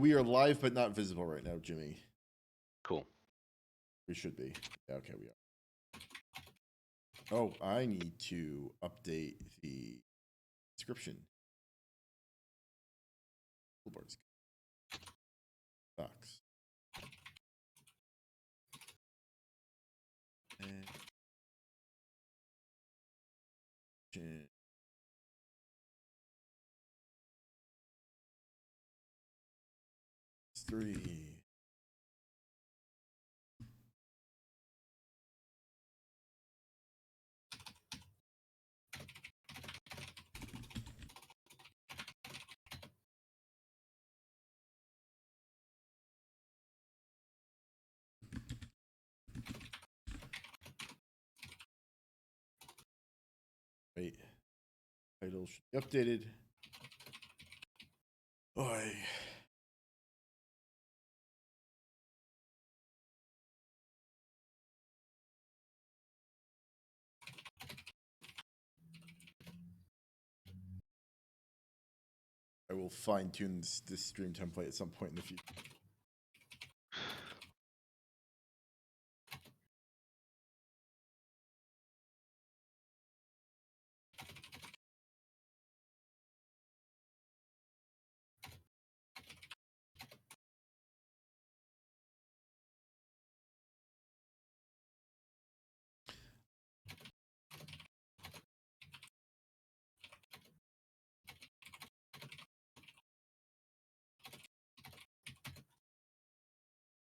we are live but not visible right now, Jimmy. Cool. We should be. Yeah, okay, we are. Oh, I need to update the description. Toolbars. Box. And 3. Wait. Title should be updated. Boy. I will fine tune this stream template at some point in the future.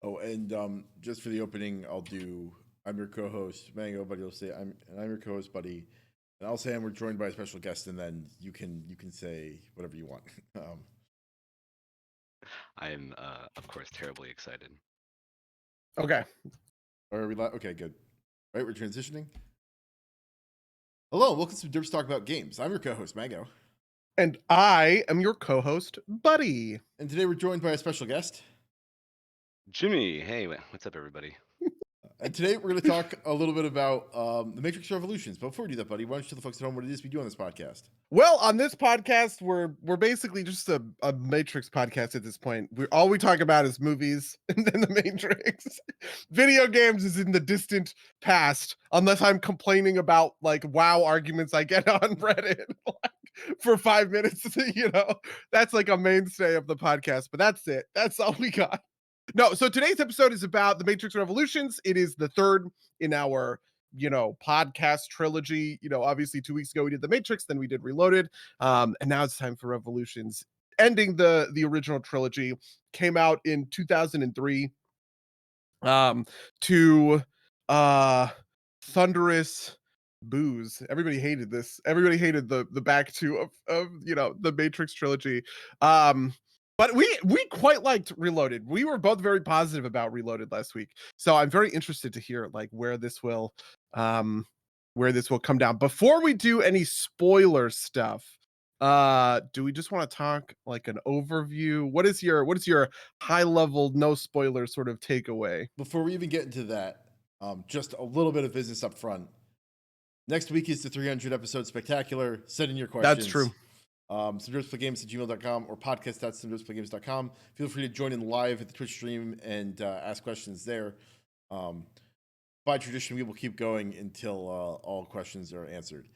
Oh, and just for the opening, I'm your co-host, Mango, Buddy will say I'm your co-host, Buddy. And I'll say we're joined by a special guest, and then you can say whatever you want. I am, of course, terribly excited. Okay. Are we okay, good. All right, we're transitioning. Hello, welcome to Derps Talk About Games. I'm your co-host, Mango. And I am your co-host, Buddy. And today we're joined by a special guest. Jimmy, hey, what's up, everybody? And today we're going to talk a little bit about the Matrix Revolutions. But before we do that, Buddy, why don't you tell the folks at home what it is we do on this podcast? Well, on this podcast, we're basically just a Matrix podcast at this point. All we talk about is movies and then the Matrix. Video games is in the distant past, unless I'm complaining about like WoW arguments I get on Reddit for 5 minutes. That's like a mainstay of the podcast. But that's it. That's all we got. No, so today's episode is about the Matrix Revolutions. It is the third in our, podcast trilogy. Obviously 2 weeks ago we did the Matrix, then we did Reloaded, and now it's time for Revolutions. Ending the original trilogy, came out in 2003 to thunderous boos. Everybody hated this. Everybody hated the back two of the Matrix trilogy. But we quite liked Reloaded. We were both very positive about Reloaded last week. So I'm very interested to hear like where this will come down. Before we do any spoiler stuff, do we just want to talk like an overview? What is your high level, no spoiler sort of takeaway? Before we even get into that, just a little bit of business up front. Next week is the 300 episode spectacular. Send in your questions. That's true. SomeDerpsPlayGames@gmail.com or podcast.someDerpsPlayGames.com. Feel free to join in live at the Twitch stream and ask questions there. By tradition, we will keep going until all questions are answered.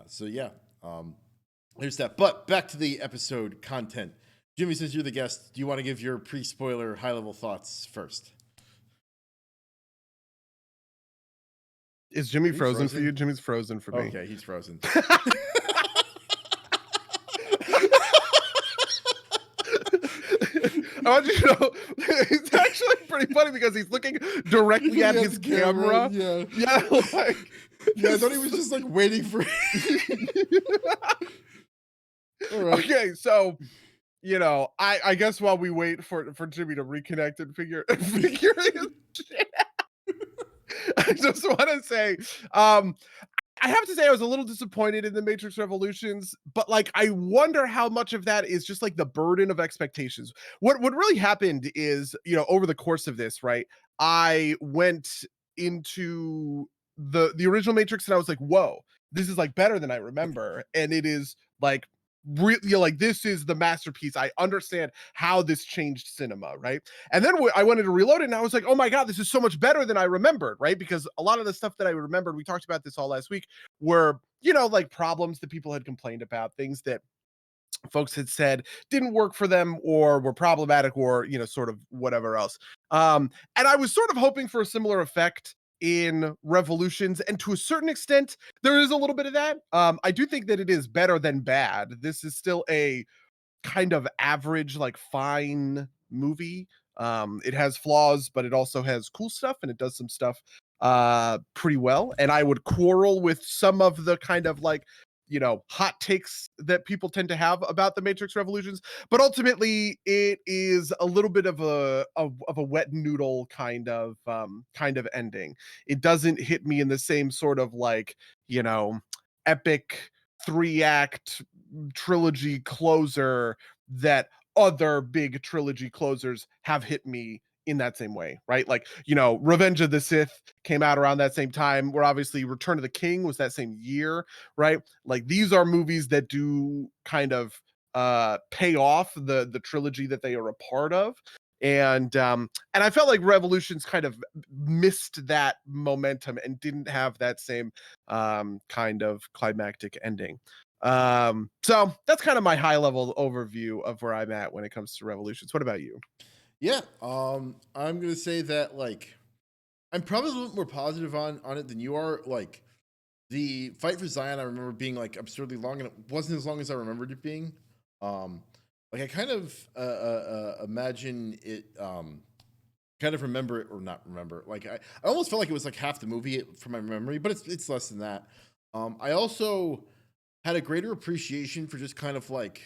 Here's that. But back to the episode content. Jimmy, since you're the guest, do you want to give your pre-spoiler high-level thoughts first? Is Jimmy frozen for you? Jimmy's frozen for me. Okay, he's frozen. I want you to know, it's actually pretty funny because he's looking directly at his camera. Yeah. Yeah, like, I thought he was just like waiting for. All right. Okay, so I guess while we wait for Jimmy to reconnect and figure his shit out, I just want to say, I have to say I was a little disappointed in the Matrix Revolutions, but like I wonder how much of that is just like the burden of expectations. What really happened is, over the course of this, right? I went into the original Matrix and I was like, whoa, this is like better than I remember. And it is like like, this is the masterpiece. I understand how this changed cinema, right? And then I wanted to reload it, and I was like, oh my god, this is so much better than I remembered, right? Because a lot of the stuff that I remembered, we talked about this all last week, were, like, problems that people had complained about, things that folks had said didn't work for them or were problematic, or sort of whatever else. And I was sort of hoping for a similar effect in Revolutions, and to a certain extent there is a little bit of that. I do think that it is better than bad. This is still a kind of average, like, fine movie. It has flaws, but it also has cool stuff, and it does some stuff pretty well. And I would quarrel with some of the kind of, like, hot takes that people tend to have about the Matrix Revolutions, but ultimately it is a little bit of a wet noodle kind of ending. It doesn't hit me in the same sort of, like, epic 3-act trilogy closer that other big trilogy closers have hit me in that same way, right? Like, Revenge of the Sith came out around that same time, where obviously Return of the King was that same year, right? Like, these are movies that do kind of pay off the trilogy that they are a part of. And I felt like Revolutions kind of missed that momentum and didn't have that same kind of climactic ending. So that's kind of my high level overview of where I'm at when it comes to Revolutions. What about you? Yeah, I'm gonna say that, like, I'm probably a little bit more positive on it than you are. Like, the fight for Zion, I remember being, like, absurdly long, and it wasn't as long as I remembered it being. Like, I kind of imagine it, kind of remember it, or not remember. Like, I almost felt like it was like half the movie from my memory, but it's less than that. I also had a greater appreciation for just kind of, like,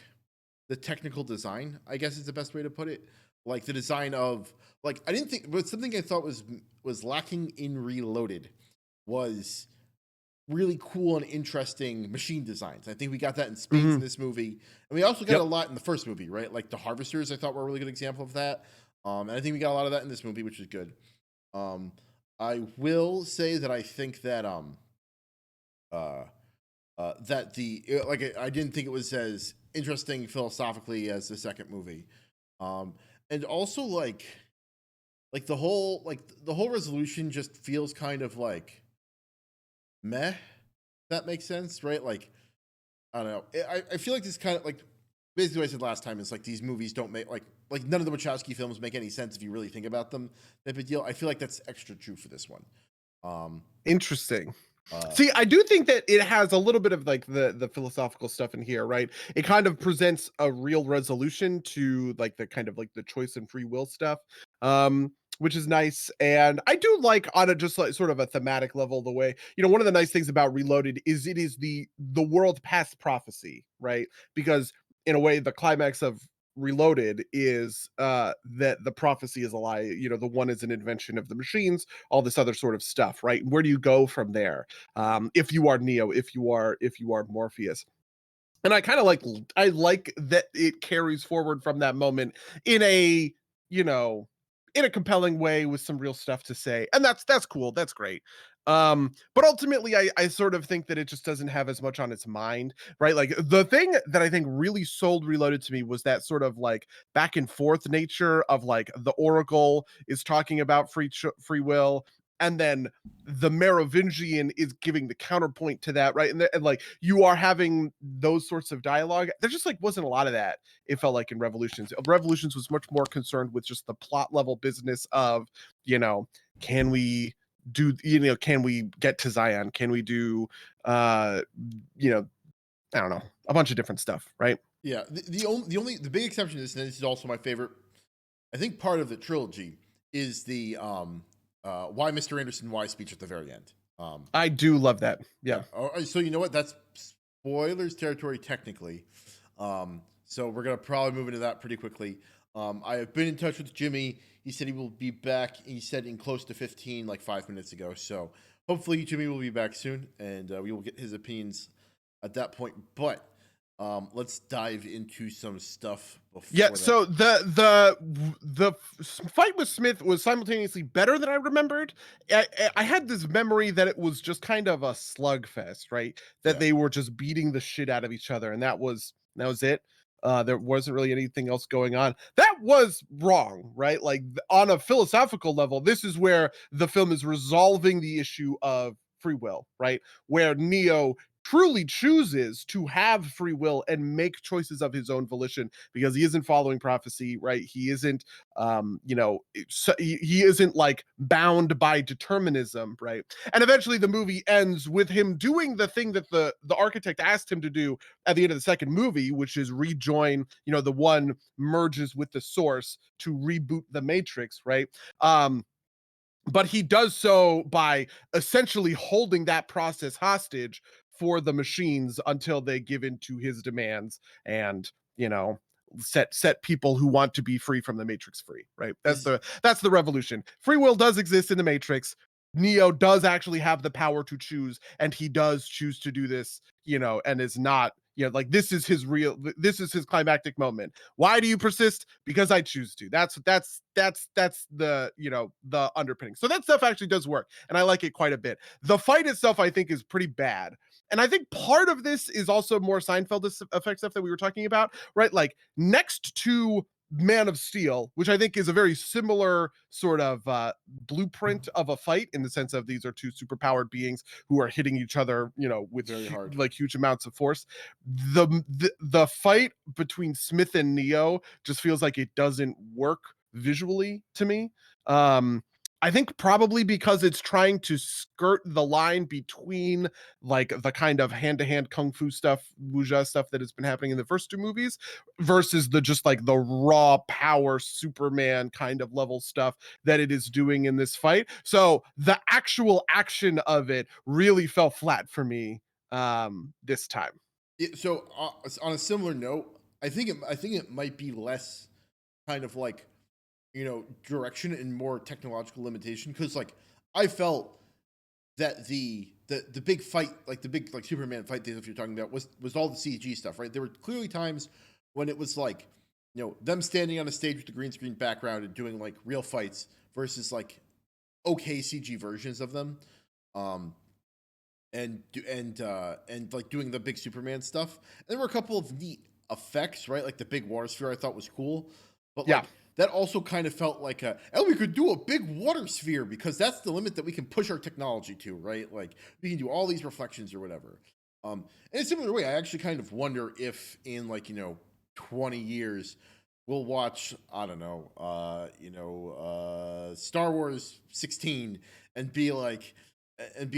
the technical design, I guess is the best way to put it. Like, the design of, like, I didn't think, but something I thought was lacking in Reloaded was really cool and interesting machine designs. I think we got that in spades in this movie, and we also got Yep. a lot in the first movie, right? Like, the Harvesters, I thought were a really good example of that. And I think we got a lot of that in this movie, which is good. I will say that I think that that I didn't think it was as interesting philosophically as the second movie. And also, the whole resolution just feels kind of like meh. That makes sense, right? Like, I don't know. I feel like this kind of, like, basically what I said last time is, like, these movies don't make, like none of the Wachowski films make any sense if you really think about them. Type of deal. I feel like that's extra true for this one. Interesting. Uh, See, I do think that it has a little bit of, like, the philosophical stuff in here, right? It kind of presents a real resolution to, like, the kind of, like, the choice and free will stuff, which is nice. And I do like, on a just, like, sort of a thematic level, the way, one of the nice things about Reloaded is it is the world past prophecy, right? Because in a way, the climax of Reloaded is that the prophecy is a lie. The one is an invention of the machines, all this other sort of stuff, right? Where do you go from there? If you are Neo, if you are Morpheus. And I like that it carries forward from that moment in a, you know, in a compelling way with some real stuff to say. And that's cool. That's great. But ultimately I sort of think that it just doesn't have as much on its mind, right? Like, the thing that I think really sold Reloaded to me was that sort of, like, back and forth nature of, like, the Oracle is talking about free will, and then the Merovingian is giving the counterpoint to that, right? And like, you are having those sorts of dialogue. There just, like, wasn't a lot of that. It felt like in Revolutions. Revolutions was much more concerned with just the plot level business of, can we can we get to Zion? Can we do, you know, I don't know, a bunch of different stuff, right? yeah, the big exception to this, and this is also my favorite, I think, part of the trilogy, is the why Mr. Anderson why speech at the very end. I do love that. Yeah. So you know what? That's spoilers territory technically. So we're gonna probably move into that pretty quickly. I have been in touch with Jimmy. He said he will be back. He said in close to 15, like 5 minutes ago. So hopefully Jimmy will be back soon, and we will get his opinions at that point. But let's dive into some stuff before. Yeah, that. so the fight with Smith was simultaneously better than I remembered. I had this memory that it was just kind of a slugfest, right? That Yeah. they were just beating the shit out of each other, and that was That was it. There wasn't really anything else going on. That was wrong, right? Like on a philosophical level, this is where the film is resolving the issue of free will, right? Where Neo truly chooses to have free will and make choices of his own volition because he isn't following prophecy, right? He isn't he isn't like bound by determinism, right? And eventually the movie ends with him doing the thing that the architect asked him to do at the end of the second movie, which is rejoin, the one merges with the source to reboot the Matrix, right? But he does so by essentially holding that process hostage for the machines until they give in to his demands and, set people who want to be free from the Matrix free, right? That's the revolution. Free will does exist in the Matrix. Neo does actually have the power to choose, and he does choose to do this, and is not, like this is his climactic moment. Why do you persist? Because I choose to. That's the, the underpinning. So that stuff actually does work, and I like it quite a bit. The fight itself, I think, is pretty bad. And I think part of this is also more Seinfeld effect stuff that we were talking about, right? Like next to Man of Steel, which I think is a very similar sort of blueprint of a fight in the sense of these are two superpowered beings who are hitting each other, with Very hard. like huge amounts of force. The fight between Smith and Neo just feels like it doesn't work visually to me. I think probably because it's trying to skirt the line between like the kind of hand-to-hand kung fu stuff, wuxia stuff that has been happening in the first two movies versus the just like the raw power Superman kind of level stuff that it is doing in this fight. So the actual action of it really fell flat for me this time. So on a similar note, I think it might be less kind of like direction and more technological limitation because like I felt that the big fight, like the big like Superman fight that you're talking about was all the CG stuff, right? There were clearly times when it was like them standing on a stage with the green screen background and doing like real fights versus like okay CG versions of them. And like doing the big Superman stuff. And there were a couple of neat effects, right? Like the big water sphere I thought was cool. But like that also kind of felt like and we could do a big water sphere because that's the limit that we can push our technology to, right? Like we can do all these reflections or whatever. In a similar way, I actually kind of wonder if in like, 20 years we'll watch, I don't know, Star Wars 16 and be like, and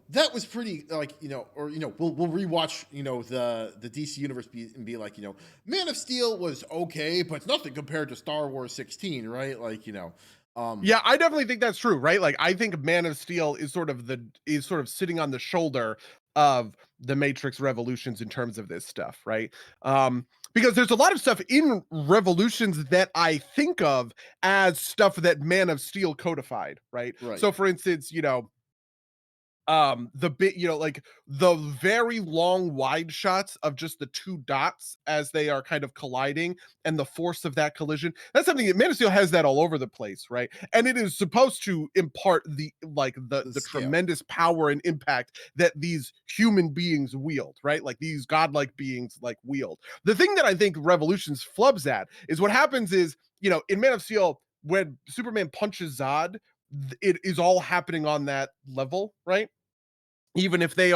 that was pretty like or we'll rewatch the DC universe and be like Man of Steel was okay but it's nothing compared to Star Wars 16, right? Like yeah, I definitely think that's true, right? Like I think Man of Steel is sort of sitting on the shoulder of the Matrix Revolutions in terms of this stuff, right? Because there's a lot of stuff in Revolutions that I think of as stuff that Man of Steel codified, right? So for instance, the bit like the very long wide shots of just the two dots as they are kind of colliding and the force of that collision, that's something that Man of Steel has that all over the place, right? And it is supposed to impart the tremendous power and impact that these human beings wield, right? Like these godlike beings like wield. The thing that I think Revolutions flubs at is what happens is in Man of Steel when Superman punches Zod, it is all happening on that level, right? Even if they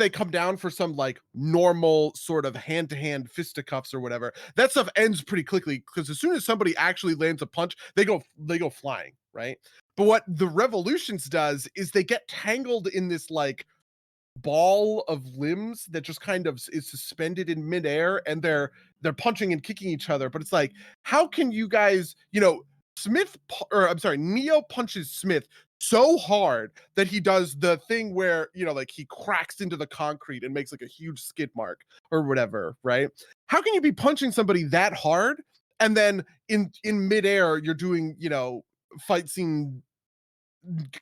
come down for some like normal sort of hand-to-hand fisticuffs or whatever, that stuff ends pretty quickly because as soon as somebody actually lands a punch, they go flying, right? But what the Revolutions does is they get tangled in this like ball of limbs that just kind of is suspended in midair, and they're punching and kicking each other. But it's like, how can you guys, Neo punches Smith so hard that he does the thing where like he cracks into the concrete and makes like a huge skid mark or whatever, right? How can you be punching somebody that hard and then in midair you're doing fight scene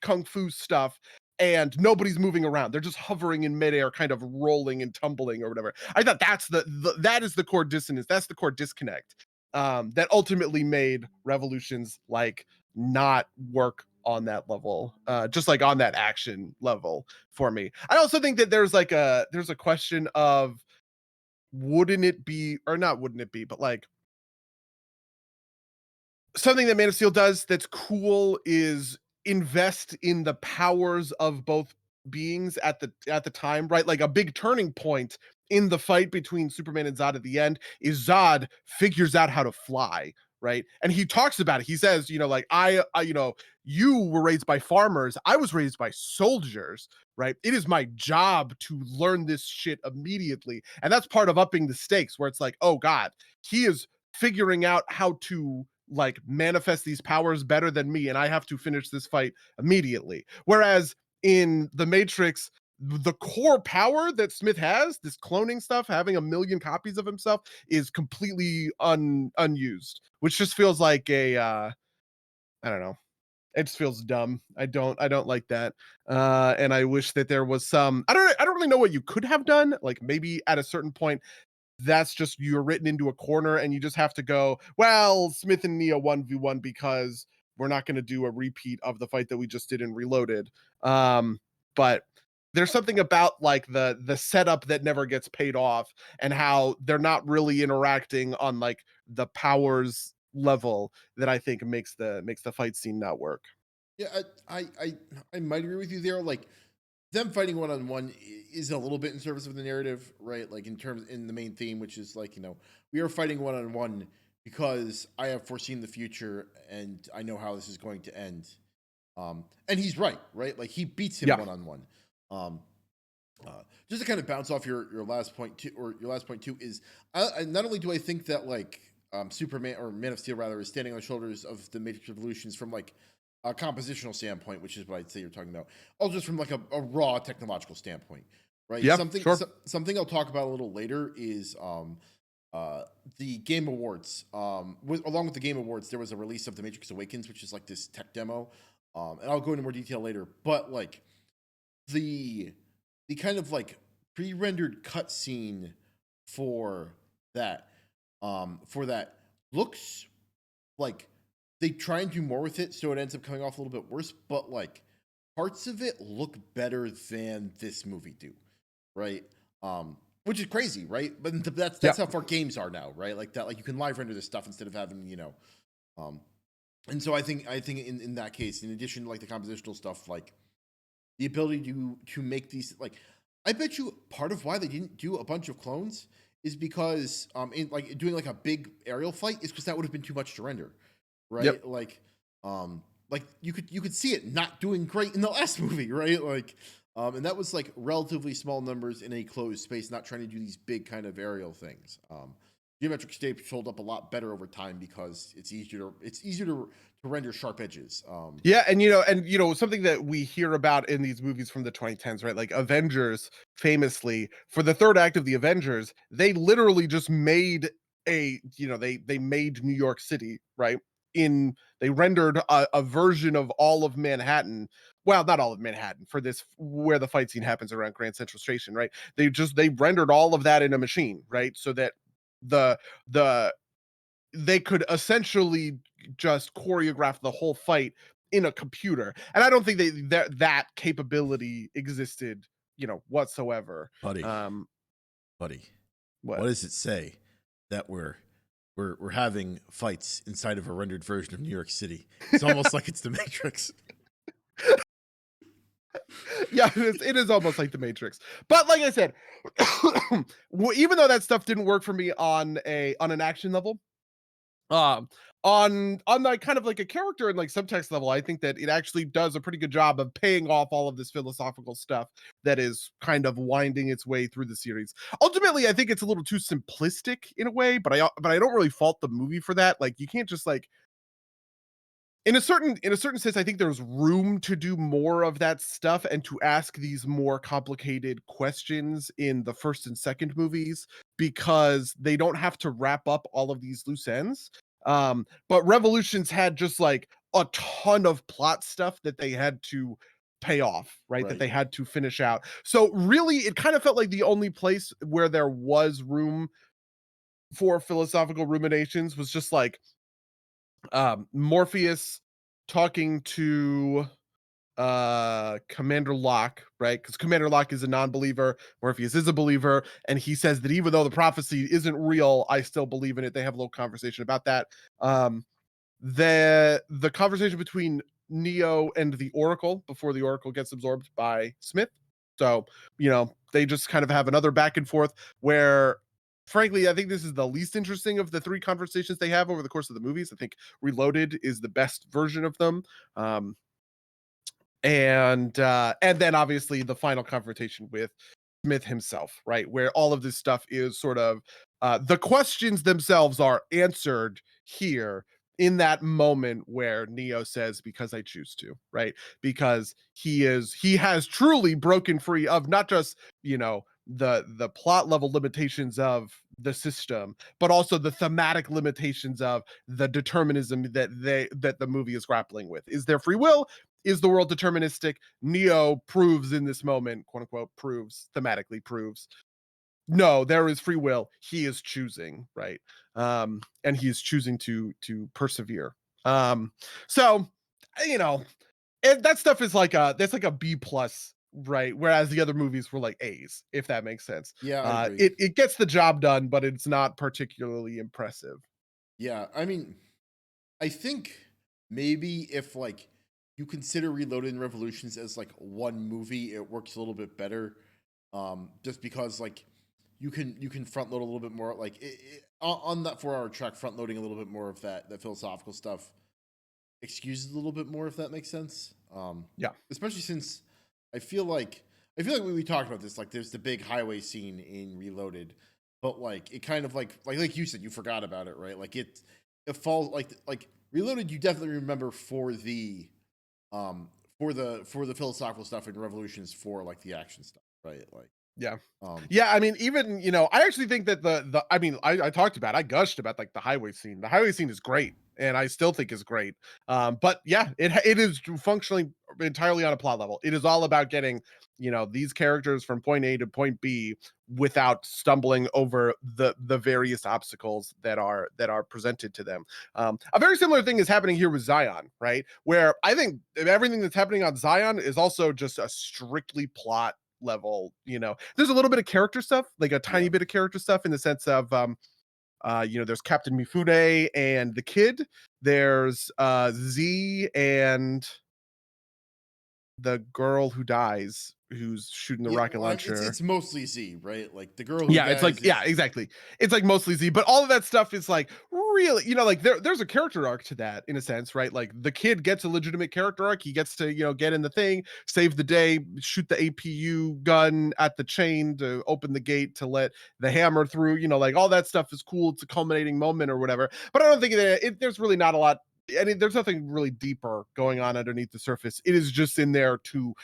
kung fu stuff and nobody's moving around, they're just hovering in midair kind of rolling and tumbling or whatever? I thought that's that is the core dissonance, that's the core disconnect that ultimately made Revolutions like not work on that level, just like on that action level for me. I also think that there's a question of wouldn't it be, or not wouldn't it be, but like something that Man of Steel does that's cool is invest in the powers of both beings at the time, right? Like a big turning point in the fight between Superman and Zod at the end is Zod figures out how to fly, right? And he talks about it. He says, you know, like I you know, you were raised by farmers, I was raised by soldiers, right? It is my job to learn this shit immediately. And that's part of upping the stakes where it's like, oh God, he is figuring out how to like manifest these powers better than me, and I have to finish this fight immediately. Whereas in the Matrix, the core power that Smith has, this cloning stuff, having a million copies of himself, is completely unused, which just feels like a I don't know. It just feels dumb. I don't like that. And I wish that there was some I don't really know what you could have done. Like maybe at a certain point that's just you're written into a corner and you just have to go, well, Smith and Neo 1v1 because we're not going to do a repeat of the fight that we just did in Reloaded. But there's something about like the setup that never gets paid off and how they're not really interacting on like the powers level that I think makes the fight scene not work. Yeah, I might agree with you there. Like them fighting one on one is a little bit in service of the narrative, right? Like in the main theme, which is like, you know, we are fighting one on one because I have foreseen the future and I know how this is going to end. And he's right, right? Like he beats him Yeah. one on one. Just to kind of bounce off your last point too, or your last point too, is not only do I think that like Superman or Man of Steel rather is standing on the shoulders of the Matrix Revolutions from like a compositional standpoint, which is what I'd say you're talking about. Also, just from like a raw technological standpoint, right? Yeah, something sure. something I'll talk about a little later is the Game Awards. Along with the Game Awards, there was a release of The Matrix Awakens, which is like this tech demo, and I'll go into more detail later. But like the kind of like pre-rendered cutscene for that looks like they try and do more with it, so it ends up coming off a little bit worse. But like parts of it look better than this movie do, right? Which is crazy, right? But that's how far games are now, right? Like that, like you can live render this stuff instead of having, you know, and so I think in that case, in addition to like the compositional stuff, like the ability to make these, like I bet you part of why they didn't do a bunch of clones is because in like doing like a big aerial fight is because that would have been too much to render, right? Yep. Like you could see it not doing great in the last movie, right? Like and that was like relatively small numbers in a closed space, not trying to do these big kind of aerial things. Geometric shapes hold up a lot better over time because it's easier to render sharp edges. Yeah, and you know something that we hear about in these movies from the 2010s, right? Like Avengers, famously, for the third act of the Avengers, they literally just made they made New York City, right? They rendered a version of all of Manhattan. Well, not all of Manhattan for this where the fight scene happens around Grand Central Station, right? They rendered all of that in a machine, right? So that the the they could essentially just choreograph the whole fight in a computer. And I don't think that capability existed, whatsoever. Buddy, Um, buddy, what? what does it say that we're having fights inside of a rendered version of New York City? It's almost like it's the Matrix. Yeah, it is almost like the Matrix. But like I said, even though that stuff didn't work for me on an action level, um on like kind of like a character and like subtext level, I think that it actually does a pretty good job of paying off all of this philosophical stuff that is kind of winding its way through the series. Ultimately, I think it's a little too simplistic in a way, but I don't really fault the movie for that. Like you can't just like in a certain sense, I think there's room to do more of that stuff and to ask these more complicated questions in the first and second movies because they don't have to wrap up all of these loose ends. But Revolutions had just like a ton of plot stuff that they had to pay off, right? That Right. they had to finish out. So really, it kind of felt like the only place where there was room for philosophical ruminations was just like Morpheus talking to Commander Locke, right? Because Commander Locke is a non-believer, Morpheus is a believer, and he says that even though the prophecy isn't real, I still believe in it. They have a little conversation about that. The conversation between Neo and the Oracle before the Oracle gets absorbed by Smith. So, they just kind of have another back and forth where, frankly, I think this is the least interesting of the three conversations they have over the course of the movies. I think Reloaded is the best version of them. And then obviously the final confrontation with Smith himself, right? Where all of this stuff is sort of the questions themselves are answered here in that moment where Neo says, because I choose to, right? Because he has truly broken free of not just, the plot level limitations of the system, but also the thematic limitations of the determinism that the movie is grappling with. Is there free will? Is the world deterministic? Neo proves in this moment, quote unquote, thematically proves, no, there is free will. He is choosing, right? And he is choosing to persevere. So, you know, that stuff is that's like a B plus, right? Whereas the other movies were like A's, if that makes sense. Yeah, I agree. It gets the job done, but it's not particularly impressive. Yeah, I mean, I think maybe if like you consider Reloaded and Revolutions as like one movie, it works a little bit better. Just because like you can front load a little bit more, like on that 4 hour track, front loading a little bit more of that philosophical stuff excuses a little bit more, if that makes sense. Yeah. Especially since I feel like we talked about this, like there's the big highway scene in Reloaded, but like it kind of like you said, you forgot about it, right? Like it falls like Reloaded, you definitely remember for the philosophical stuff, and Revolutions for like the action stuff, right? Like Yeah. um Yeah, I mean, even, I actually think that I mean, I talked about, I gushed about like the highway scene. The highway scene is great, and I still think is great. But yeah, it is functionally entirely on a plot level. It is all about getting, these characters from point A to point B without stumbling over the various obstacles that are presented to them. A very similar thing is happening here with Zion, right? Where I think everything that's happening on Zion is also just a strictly plot level. There's a little bit of character stuff, like a tiny Yeah. bit of character stuff in the sense of there's Captain Mifune and the kid. There's Z and the girl who dies, who's shooting the yeah, rocket well, launcher. it's mostly Z, right? Like the girl who Yeah, it's dies like, yeah, exactly. It's like mostly Z, but all of that stuff is like really, like there's a character arc to that in a sense, right? Like the kid gets a legitimate character arc. He gets to, get in the thing, save the day, shoot the APU gun at the chain to open the gate to let the hammer through, like all that stuff is cool. It's a culminating moment or whatever. But I don't think there's really not a lot. I mean, there's nothing really deeper going on underneath the surface. It is just in there to,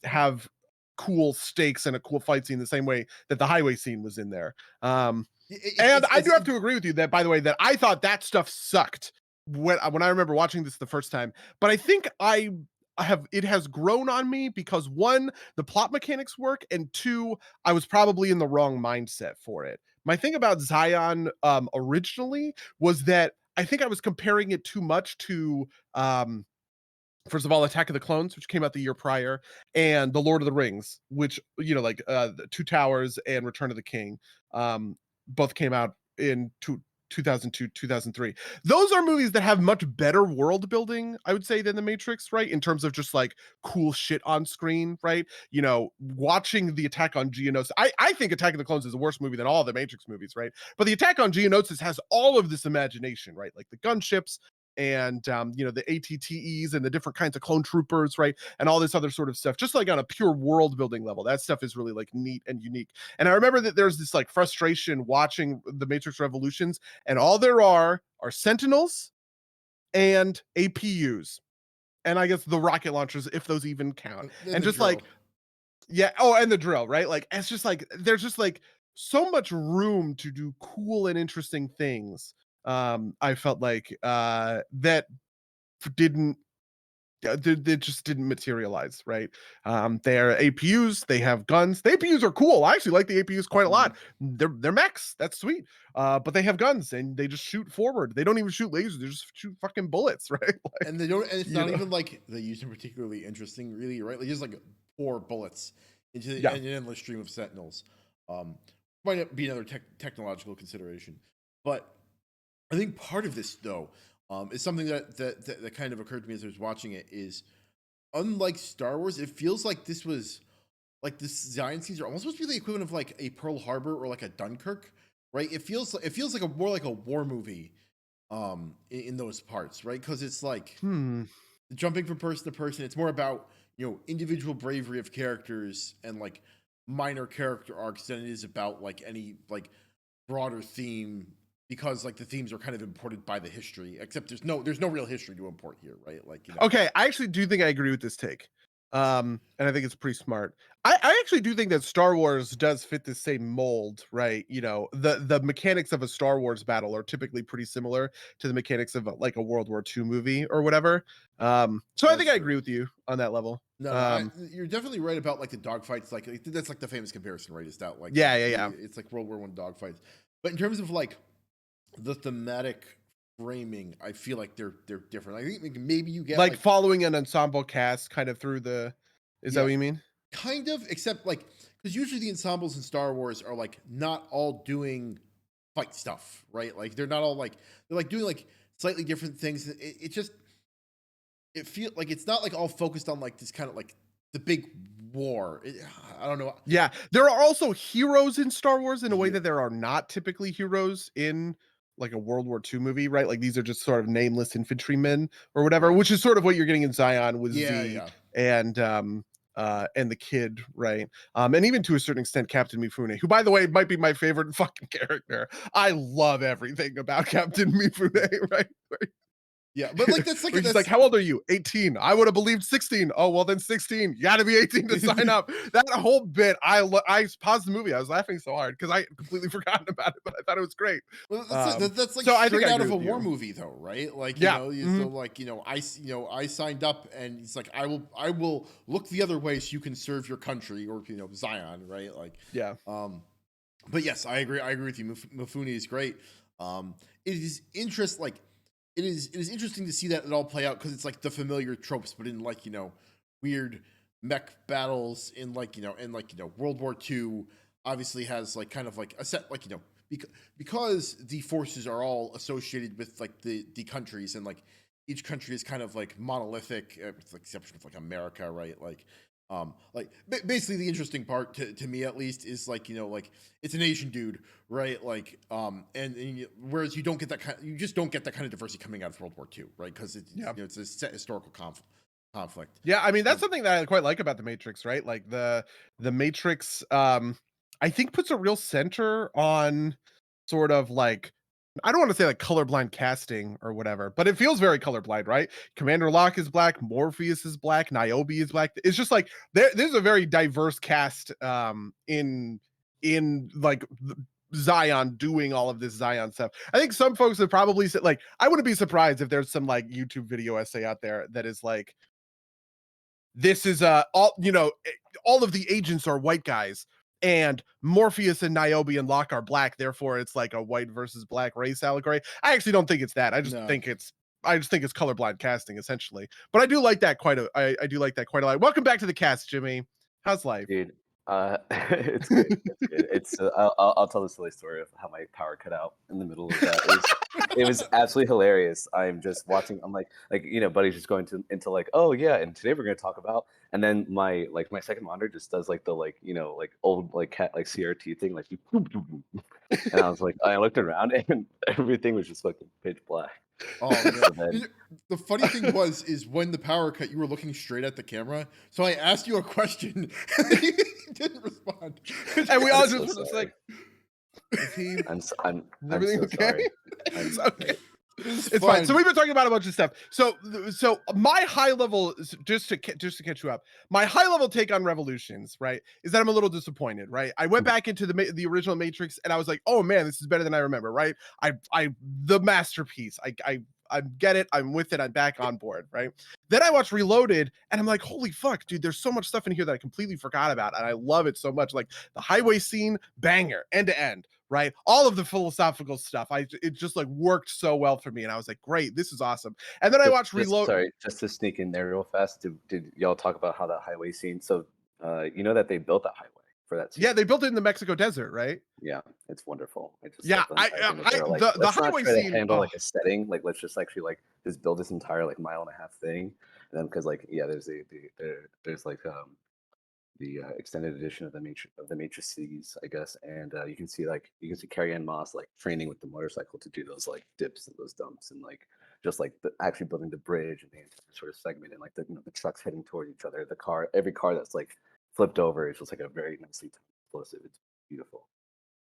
have cool stakes and a cool fight scene the same way that the highway scene was in there. And I do have to agree with you that, by the way, that I thought that stuff sucked when I remember watching this the first time. But I think it has grown on me because one, the plot mechanics work, and two, I was probably in the wrong mindset for it. My thing about Zion originally was that I think I was comparing it too much to first of all, Attack of the Clones, which came out the year prior, and The Lord of the Rings, which, like the Two Towers and Return of the King, both came out in 2002, 2003. Those are movies that have much better world building, I would say, than The Matrix, right? In terms of just like cool shit on screen, right? Watching the Attack on Geonosis. I think Attack of the Clones is a worse movie than all the Matrix movies, right? But the Attack on Geonosis has all of this imagination, right? Like the gunships, and the ATTEs and the different kinds of clone troopers, right? And all this other sort of stuff, just like on a pure world building level. That stuff is really like neat and unique. And I remember that there's this like frustration watching the Matrix Revolutions, and all there are Sentinels and APUs. And I guess the rocket launchers, if those even count. And just drill. like, yeah, oh, and the drill, right? Like, it's just like, there's just like so much room to do cool and interesting things. I felt like that didn't they just didn't materialize, right? They're APUs, they have guns. The APUs are cool. I actually like the APUs quite a lot. They're mechs, that's sweet. But they have guns and they just shoot forward. They don't even shoot lasers, they just shoot fucking bullets, right? Like, And they don't, and it's not know? even like they use them particularly interesting, really, right? Like just like 4 bullets into Yeah. an endless stream of sentinels. Might be another technological consideration, but I think part of this though is something that kind of occurred to me as I was watching it. Is unlike Star Wars, it feels like this was like the Zion scenes are almost supposed to be the equivalent of like a Pearl Harbor or like a Dunkirk, right? It feels like a more like a war movie in those parts, right? Because it's like jumping from person to person. It's more about, you know, individual bravery of characters and like minor character arcs than it is about like any like broader theme, because like the themes are kind of imported by the history, except there's no real history to import here, right? Like, you know. Okay, I actually do think I agree with this take. And I think it's pretty smart. I actually do think that Star Wars does fit the same mold, right? You know, the mechanics of a Star Wars battle are typically pretty similar to the mechanics of like a World War II movie or whatever. So I That's think I true. agree with you on that level. No, you're definitely right about like the dogfights. Like that's like the famous comparison, right? Is that like Yeah. it's like World War I dogfights. But in terms of like the thematic framing, I feel like they're different. I think maybe you get Like following an ensemble cast kind of through the. Is that Yeah. what you mean? kind of, except like because usually the ensembles in Star Wars are like not all doing fight stuff, right? Like they're not all like they're like doing like slightly different things. It just it feel like it's not like all focused on like this kind of like the big war. I don't know. Yeah, there are also heroes in Star Wars in a way Yeah. that there are not typically heroes in like a World War II movie, right? Like these are just sort of nameless infantrymen or whatever, Right. which is sort of what you're getting in Zion with Yeah, Z yeah. and the kid, right? And even to a certain extent, Captain Mifune, who by the way might be my favorite fucking character. I love everything about Captain Mifune, right? Yeah, but like that's like We're just like, how old are you? 18. I would have believed 16. Oh, well, then 16. You got to be 18 to sign up. That whole bit, I paused the movie. I was laughing so hard because I completely forgotten about it, but I thought it was great. Well, that's like so I think straight I out agree of a with war you. movie, though, right? Like, Yeah. so like, I signed up, and it's like I will look the other way so you can serve your country, or Zion, right? Like, Yeah. But yes, I agree. I agree with you. Mifune is great. It is it is interesting to see that it all play out, because it's like the familiar tropes, but in like weird mech battles in World War II. Obviously has like kind of like a set like because the forces are all associated with like the countries, and like each country is kind of like monolithic, with the exception of like America, right? Basically the interesting part to me at least is like like it's an Asian dude, right? Like whereas you just don't get that kind of diversity coming out of World War II, right? Because it's a set historical conflict. Yeah, I mean that's something that I quite like about the Matrix, right? Like the Matrix I think puts a real center on sort of like, I don't want to say like colorblind casting or whatever, but it feels very colorblind, right? Commander Locke is black, Morpheus is black, Niobe is black. It's just like there's a very diverse cast in like Zion doing all of this Zion stuff. I think some folks have probably said, like, I wouldn't be surprised if there's some like YouTube video essay out there that is like, this is all of the agents are white guys, and Morpheus and Niobe and Locke are black, therefore it's like a white versus black race allegory. I actually don't think it's that. I just think it's colorblind casting essentially. But I do like that I do like that quite a lot. Welcome back to the cast, Jimmy. How's life? Dude, it's good. It's good. I'll tell the silly story of how my power cut out in the middle of that. It was absolutely hilarious. I'm just watching. I'm like buddy's just going into like, oh yeah, and today we're gonna talk about. And then my second monitor just does like the old cat CRT thing, like and I was like, I looked around and everything was just fucking pitch black. Oh man. The funny thing is when the power cut, you were looking straight at the camera. So I asked you a question and you didn't respond. And we all so just were just like, is everything so okay? sorry. It's okay. It's fine. So we've been talking about a bunch of stuff. So my high level, just to catch you up, my high level take on Revolutions, right, is that I'm a little disappointed, right? I went back into the original Matrix and I was like, oh man, this is better than I remember, right? The masterpiece. I get it. I'm with it. I'm back on board, right? Then I watched Reloaded, and I'm like, holy fuck, dude! There's so much stuff in here that I completely forgot about, and I love it so much. Like the highway scene, banger, end to end, right? All of the philosophical stuff, it just like worked so well for me, and I was like, great, this is awesome. And then I watched Reload. Sorry, just to sneak in there real fast. Did y'all talk about how that highway scene? So, you know that they built that highway for that scene. Yeah, they built it in the Mexico desert, right? Yeah, it's wonderful. I just Yeah, love the entire thing that they're like, the let's not highway try to scene. handle Oh, like a setting. Like, let's just actually like just build this entire like mile and a half thing. And then because like yeah, there's like the extended edition of the Matrices, I guess, and you can see Carrie Ann Moss like training with the motorcycle to do those like dips and those dumps and like just like actually building the bridge and the entire sort of segment and like the trucks heading towards each other. Every car that's like flipped over is just like a very nicely timed explosive. It's beautiful.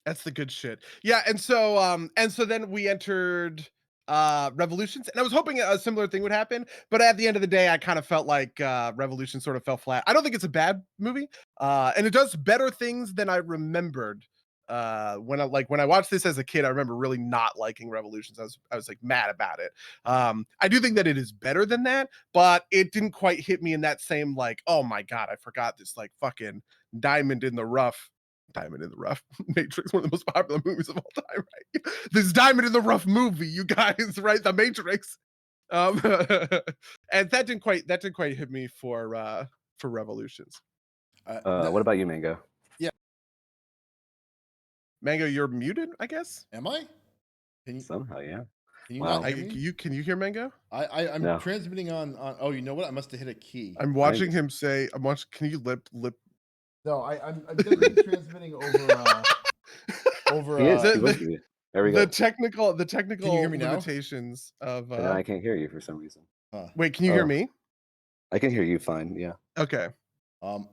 that's the good shit. Yeah, and so then we entered Revolutions, and I was hoping a similar thing would happen, but at the end of the day I kind of felt like Revolution sort of fell flat. I don't think it's a bad movie, and it does better things than I remembered. When I watched this as a kid, I remember really not liking Revolutions. I was like mad about it. I do think that it is better than that, but it didn't quite hit me in that same like, oh my god, I forgot this like fucking diamond in the rough. Diamond in the Rough, Matrix, one of the most popular movies of all time, right? This Diamond in the Rough movie, you guys, right? The Matrix. Um, and that didn't quite hit me for Revolutions. What about you, Mango? Mango, you're muted, I guess. Am I? Can you Somehow, yeah. can you Wow. not hear me? Can you hear Mango? I'm No. transmitting on. Oh, you know what? I must have hit a key. I'm watching him say. Can you lip? No, I'm definitely transmitting over. He is. The- He was muted. There we go. The technical hear me now? limitations of. But now I can't hear you for some reason. Wait, can you hear Oh. me? I can hear you fine. Yeah. Okay.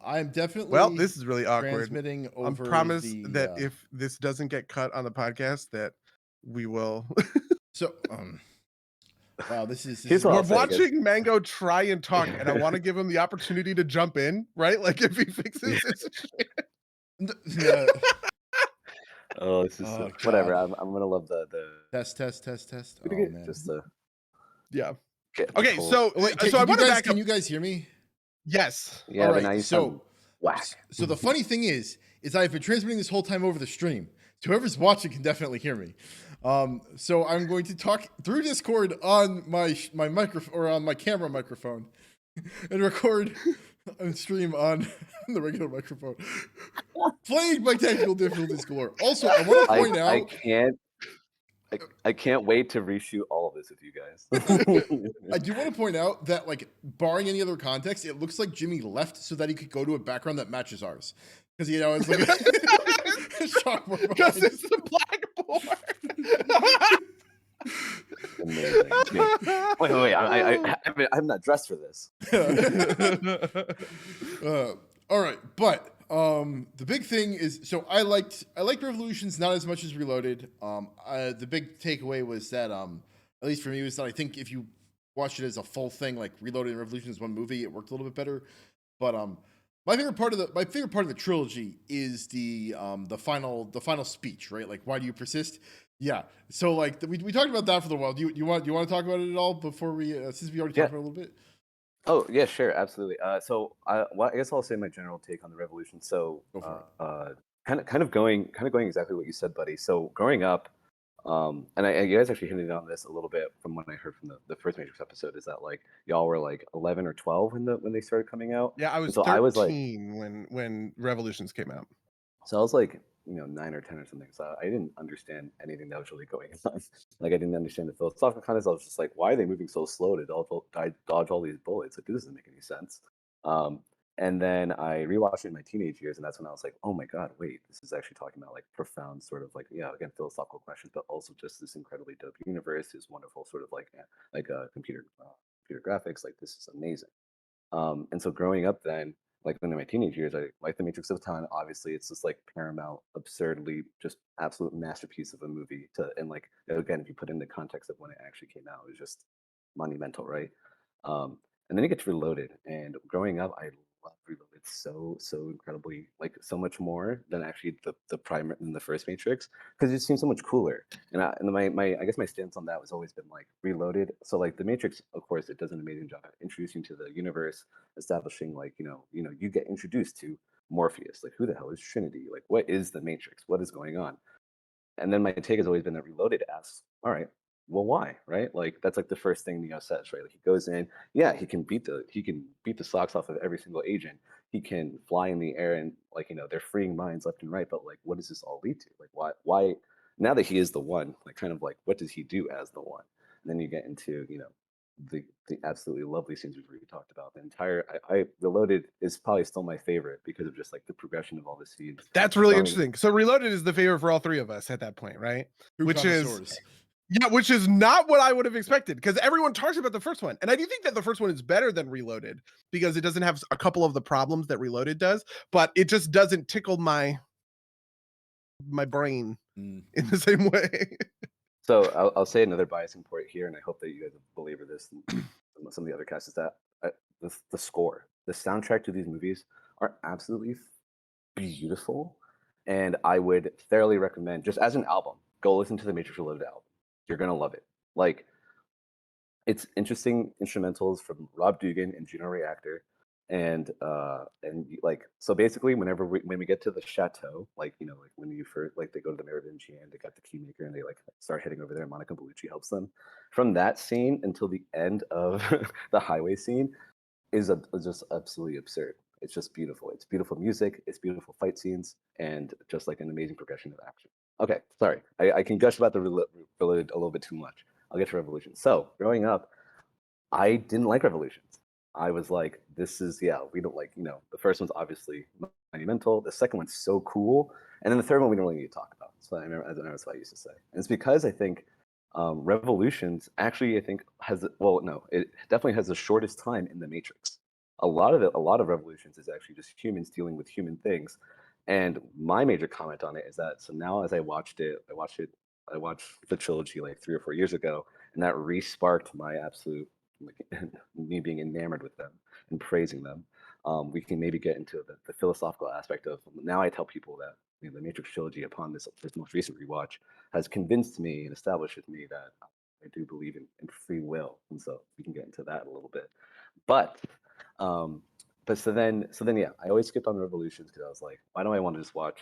I'm definitely. Well, this is really awkward. Transmitting I over. promise the, that if this doesn't get cut on the podcast, that we will. So, wow, this is. Here's what We're I'll say, guys. watching Mango try and talk, and I want to give him the opportunity to jump in, right? Like if he fixes this shit. Oh, this is Oh, whatever. God. I'm gonna love the Test. Oh man. just Yeah. get Okay, full- so Wait, so I want to back Can up. you guys hear me? Yes. yeah, All but now right, you so- sound whack. So the funny thing is I've been transmitting this whole time over the stream. So whoever's watching can definitely hear me. So I'm going to talk through Discord on my microphone or on my camera microphone, and record and stream on the regular microphone. Playing by technical difficulties galore. Also, I want to point out. I can't wait to reshoot all of this with you guys. I do want to point out that, like, barring any other context, it looks like Jimmy left so that he could go to a background that matches ours. Because, you know, it's like chalkboard Because behind. it's the blackboard. Amazing. Wait. I'm not dressed for this. All right, but the big thing is, so I liked Revolutions not as much as Reloaded. The big takeaway was that at least for me, was that I think if you watch it as a full thing, like Reloaded and Revolution is one movie, it worked a little bit better. But my favorite part of the trilogy is the final speech, right? Like, why do you persist? Yeah. So like we talked about that for a while. Do you want to talk about it at all before we since we already talked about it a little bit? Oh yeah, sure, absolutely. So I guess I'll say my general take on the Revolution. So Go for kind of going exactly what you said, buddy. So growing up, and you guys actually hinted on this a little bit from what I heard from the first Matrix episode, is that like y'all were like 11 or 12 when they started coming out. Yeah, I was And so 13 I was like, when Revolutions came out. so I was like, 9 or 10 or something. So I didn't understand anything that was really going on. Like I didn't understand the philosophical context. I was just like, why are they moving so slow to dodge all these bullets? Like this doesn't make any sense. And then I rewatched it in my teenage years, and that's when I was like, oh my god, wait, this is actually talking about like profound sort of like, yeah, again, philosophical questions, but also just this incredibly dope universe, this wonderful sort of like computer graphics. Like this is amazing. And so growing up then, like in my teenage years, I liked The Matrix a ton. Obviously, it's this like paramount, absurdly just absolute masterpiece of a movie. And like again, if you put in the context of when it actually came out, it was just monumental, right? And then it gets Reloaded. And growing up, I love Reloaded so incredibly, like so much more than actually the primer than the first Matrix, because it seems so much cooler. And my I guess my stance on that has always been like Reloaded. So like the Matrix, of course, it does an amazing job at introducing to the universe, establishing like you get introduced to Morpheus, like who the hell is Trinity, like what is the Matrix, what is going on. And then my take has always been that Reloaded asks, all right, well, why, right? Like that's like the first thing Neo says, right? Like he goes in, yeah, he can beat the socks off of every single agent. He can fly in the air and like they're freeing minds left and right. But like, what does this all lead to? Like, why? Now that he is the one, like kind of like what does he do as the one? And then you get into the absolutely lovely scenes we've already talked about. The entire I Reloaded is probably still my favorite because of just like the progression of all the scenes. That's really Going- interesting. So Reloaded is the favorite for all three of us at that point, right? True Which is connoisseurs. yeah, which is not what I would have expected because everyone talks about the first one. And I do think that the first one is better than Reloaded because it doesn't have a couple of the problems that Reloaded does, but it just doesn't tickle my brain Mm. in the same way. So I'll say another biasing point here, and I hope that you guys belabor this. And some of the other casts is that the score, the soundtrack to these movies are absolutely beautiful, and I would thoroughly recommend, just as an album, go listen to the Matrix Reloaded album. You're gonna love it. Like it's interesting instrumentals from Rob Dugan and Juno Reactor, and like so basically when we get to the chateau, like like when you first like they go to the Merovingian, they got the keymaker and they like start heading over there. And Monica Bellucci helps them. From that scene until the end of the highway scene is just absolutely absurd. It's just beautiful. It's beautiful music. It's beautiful fight scenes, and just like an amazing progression of action. Okay, sorry, I can gush about the Reloaded a little bit too much. I'll get to Revolution. So growing up, I didn't like Revolutions. I was like, this is we don't like the first one's obviously monumental. The second one's so cool, and then the third one we don't really need to talk about. So I remember that's what I used to say, and it's because I think Revolutions actually I think has no, it definitely has the shortest time in the Matrix. A lot of Revolutions is actually just humans dealing with human things, and my major comment on it is that so now as I watched the trilogy like 3 or 4 years ago, and that re-sparked my absolute like, me being enamored with them and praising them. We can maybe get into the philosophical aspect of now. I tell people that the Matrix trilogy, upon this most recent rewatch, has convinced me and established with me that I do believe in free will, and so we can get into that a little bit. But so then yeah, I always skipped on Revolutions because I was like, why do I want to just watch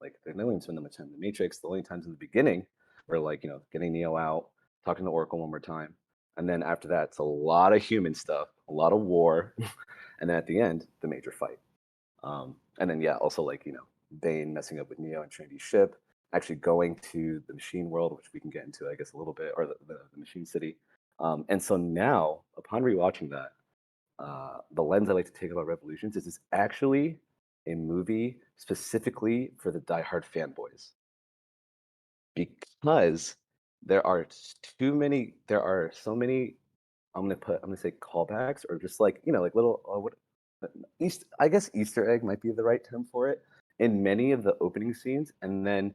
like they're not even spend that much time in the Matrix? The only times in the beginning were like getting Neo out, talking to Oracle one more time, and then after that it's a lot of human stuff, a lot of war, and then at the end the major fight. And then yeah, also like Bane messing up with Neo and Trinity's ship, actually going to the machine world, which we can get into I guess a little bit, or the machine city. And so now upon rewatching that, the lens I like to take about Revolutions is it's actually a movie specifically for the diehard fanboys because there are so many I'm gonna say callbacks or just like like little what I guess Easter egg might be the right term for it in many of the opening scenes, and then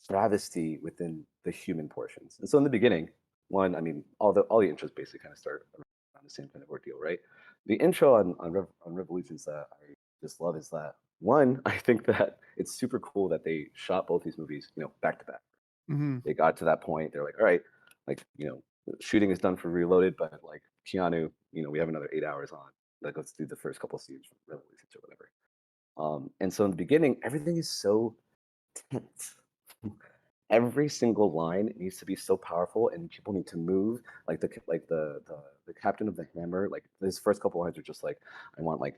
travesty within the human portions. And so in the beginning, one, I mean, all the intros basically kind of start around the same kind of ordeal, right? The intro on Revolutions that I just love is that one, I think that it's super cool that they shot both these movies, back to back. Mhm. They got to that point, they're like, all right, like shooting is done for Reloaded, but like Keanu, we have another 8 hours on. Like let's do the first couple scenes from Revolutions or whatever. And so in the beginning, everything is so tense. Every single line needs to be so powerful, and people need to move. Like the captain of the hammer. Like his first couple lines are just like, I want like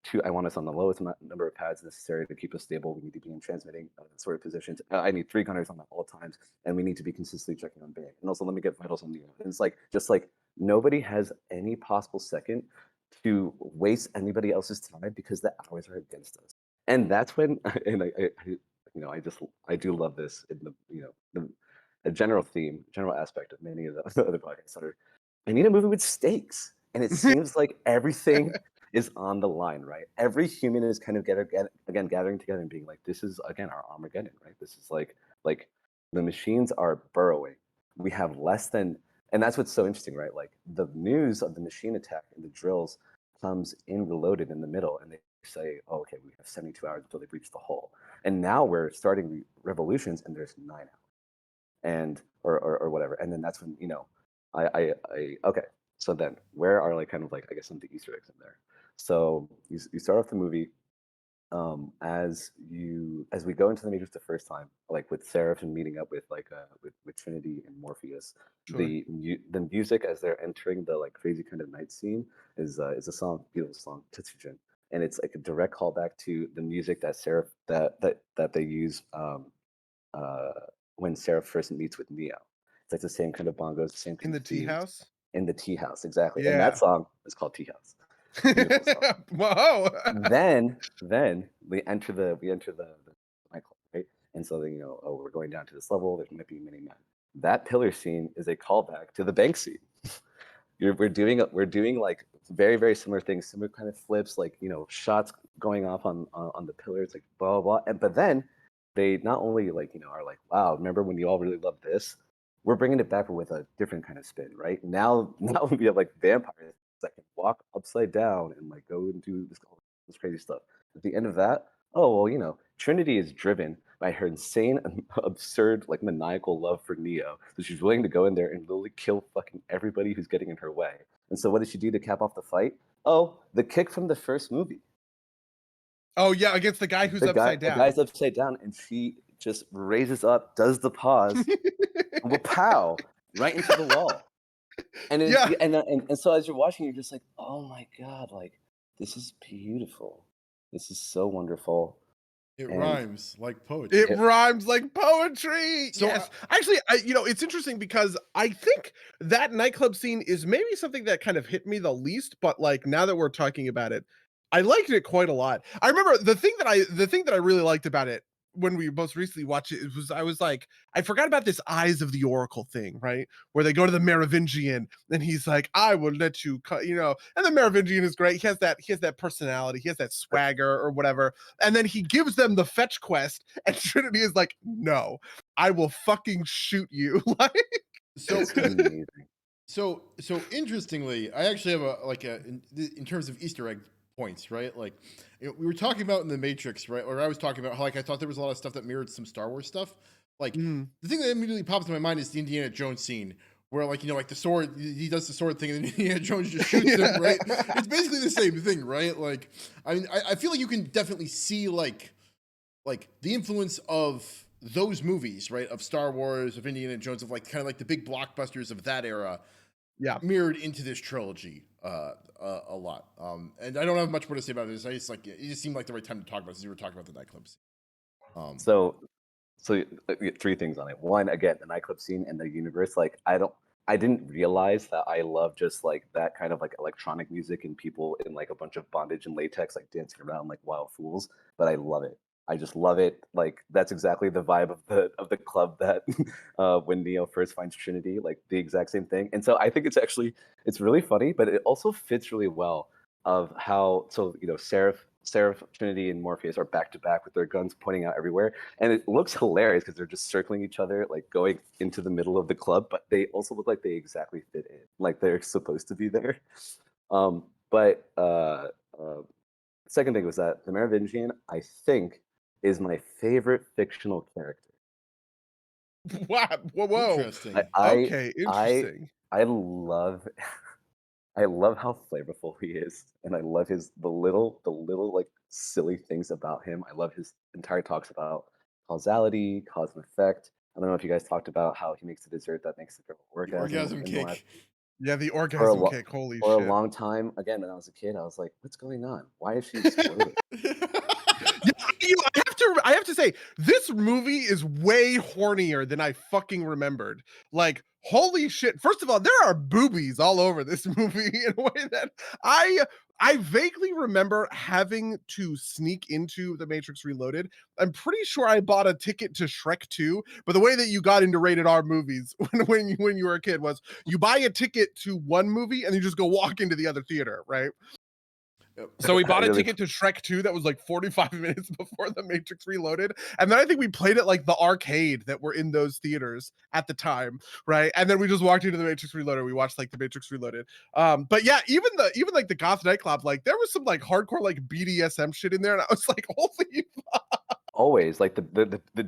two. I want us on the lowest number of pads necessary to keep us stable. We need to be in transmitting sort of positions. I need 3 gunners on at all times, and we need to be consistently checking on Bang. And also, let me get vitals on Neo. And it's like just like nobody has any possible second to waste anybody else's time because the hours are against us. And that's when, and I do love this in the a general theme, general aspect of many of the other podcasts that are. I need a movie with stakes, and it seems like everything is on the line, right? Every human is kind of gathering together and being like, "This is again our Armageddon, right? This is like the machines are burrowing. We have less than." And that's what's so interesting, right? Like the news of the machine attack and the drills comes in Reloaded in the middle, and they say, "Oh, okay, we have 72 hours until they've reached the hole." And now we're starting Revolutions, and there's 9 hours, and or whatever. And then that's when I okay. So then, where are like kind of like I guess some of the Easter eggs in there? So you start off the movie as we go into the Matrix the first time, like with Seraphim meeting up with with Trinity and Morpheus, Sure. the music as they're entering the like crazy kind of night scene is a song, beautiful song, Tetsujin, and it's like a direct callback to the music that that they use uh, when Seraph first meets with Neo. It's like the same kind of bongos, the same In kind the of tea themes house. in the tea house, exactly. And Yeah. that song is called Tea House. Beautiful song. Whoa. then we enter the nightclub, right? And so then oh, we're going down to this level. There might be many men. That pillar scene is a callback to the bank scene. We're doing like very very similar things, similar kind of flips, like shots going off on the pillars, like blah blah blah. And but then they not only like are like, wow, remember when you all really loved this? We're bringing it back with a different kind of spin, right? Now we have like vampires that can walk upside down and like go and do this crazy stuff. At the end of that, oh well, Trinity is driven by her insane, absurd, like maniacal love for Neo. So she's willing to go in there and literally kill fucking everybody who's getting in her way. And so what does she do to cap off the fight? Oh, the kick from the first movie. Oh yeah, against the guy who's upside The down. guy's upside down, and she just raises up, does the pause, and pow, right into the wall. And then, Yeah. and so as you're watching, you're just like, oh my god, like this is beautiful. This is so wonderful. It And rhymes like poetry. It rhymes like poetry. So, yes. Actually, it's interesting because I think that nightclub scene is maybe something that kind of hit me the least, but like now that we're talking about it, I liked it quite a lot. I remember the thing that I really liked about it when we most recently watched it was I was like, I forgot about this Eyes of the Oracle thing, right? Where they go to the Merovingian and he's like, I will let you and the Merovingian is great. He has that personality, he has that swagger or whatever. And then he gives them the fetch quest, and Trinity is like, "No, I will fucking shoot you." Like, so it's amazing. So interestingly, I actually have in terms of Easter egg points, right? Like we were talking about in the Matrix, right? Or I was talking about how like I thought there was a lot of stuff that mirrored some Star Wars stuff. Like the thing that immediately pops in my mind is the Indiana Jones scene where like like the sword, he does the sword thing and then Indiana Jones just shoots him, right? It's basically the same thing, right? Like I mean, I feel like you can definitely see like the influence of those movies, right? Of Star Wars, of Indiana Jones, of like kind of like the big blockbusters of that era, yeah. mirrored into this trilogy a lot. And I don't have much more to say about this. I just like it just seemed like the right time to talk about it, since you were talking about the nightclubs. So three things on it. One, again, the nightclub scene and the universe. Like I didn't realize that I love just like that kind of like electronic music and people in like a bunch of bondage and latex like dancing around like wild fools. But I love it. I just love it. Like that's exactly the vibe of the club that when Neo first finds Trinity, like the exact same thing. And so I think it's really funny, but it also fits really well of how Seraph, Trinity, and Morpheus are back to back with their guns pointing out everywhere, and it looks hilarious because they're just circling each other, like going into the middle of the club. But they also look like they exactly fit in, like they're supposed to be there. But second thing was that the Merovingian, I think, is my favorite fictional character. Wow. Whoa. Interesting. Okay, I interesting. I love I love how flavorful he is, and I love the little like silly things about him. I love his entire talks about causality, cause and effect. I don't know if you guys talked about how he makes the dessert that makes the girl The orgasm orgasm in the last cake. Yeah, the for a orgasm lo- kick. Holy for a shit. long time. Again, when I was a kid, I was like, "What's going on? Why is she exploding?" Yeah, I have to say, this movie is way hornier than I fucking remembered. Like, holy shit. First of all, there are boobies all over this movie in a way that I vaguely remember having to sneak into the Matrix Reloaded. I'm pretty sure I bought a ticket to Shrek 2, but the way that you got into rated R movies when you were a kid was you buy a ticket to one movie and you just go walk into the other theater, right? So we bought a Really? ticket to Shrek 2 that was like 45 minutes before The Matrix Reloaded. And then I think we played it like the arcade that were in those theaters at the time, right? And then we just walked into The Matrix Reloaded. We watched like The Matrix Reloaded. But yeah, even like the goth nightclub, like there was some like hardcore like BDSM shit in there. And I was like, holy Always like the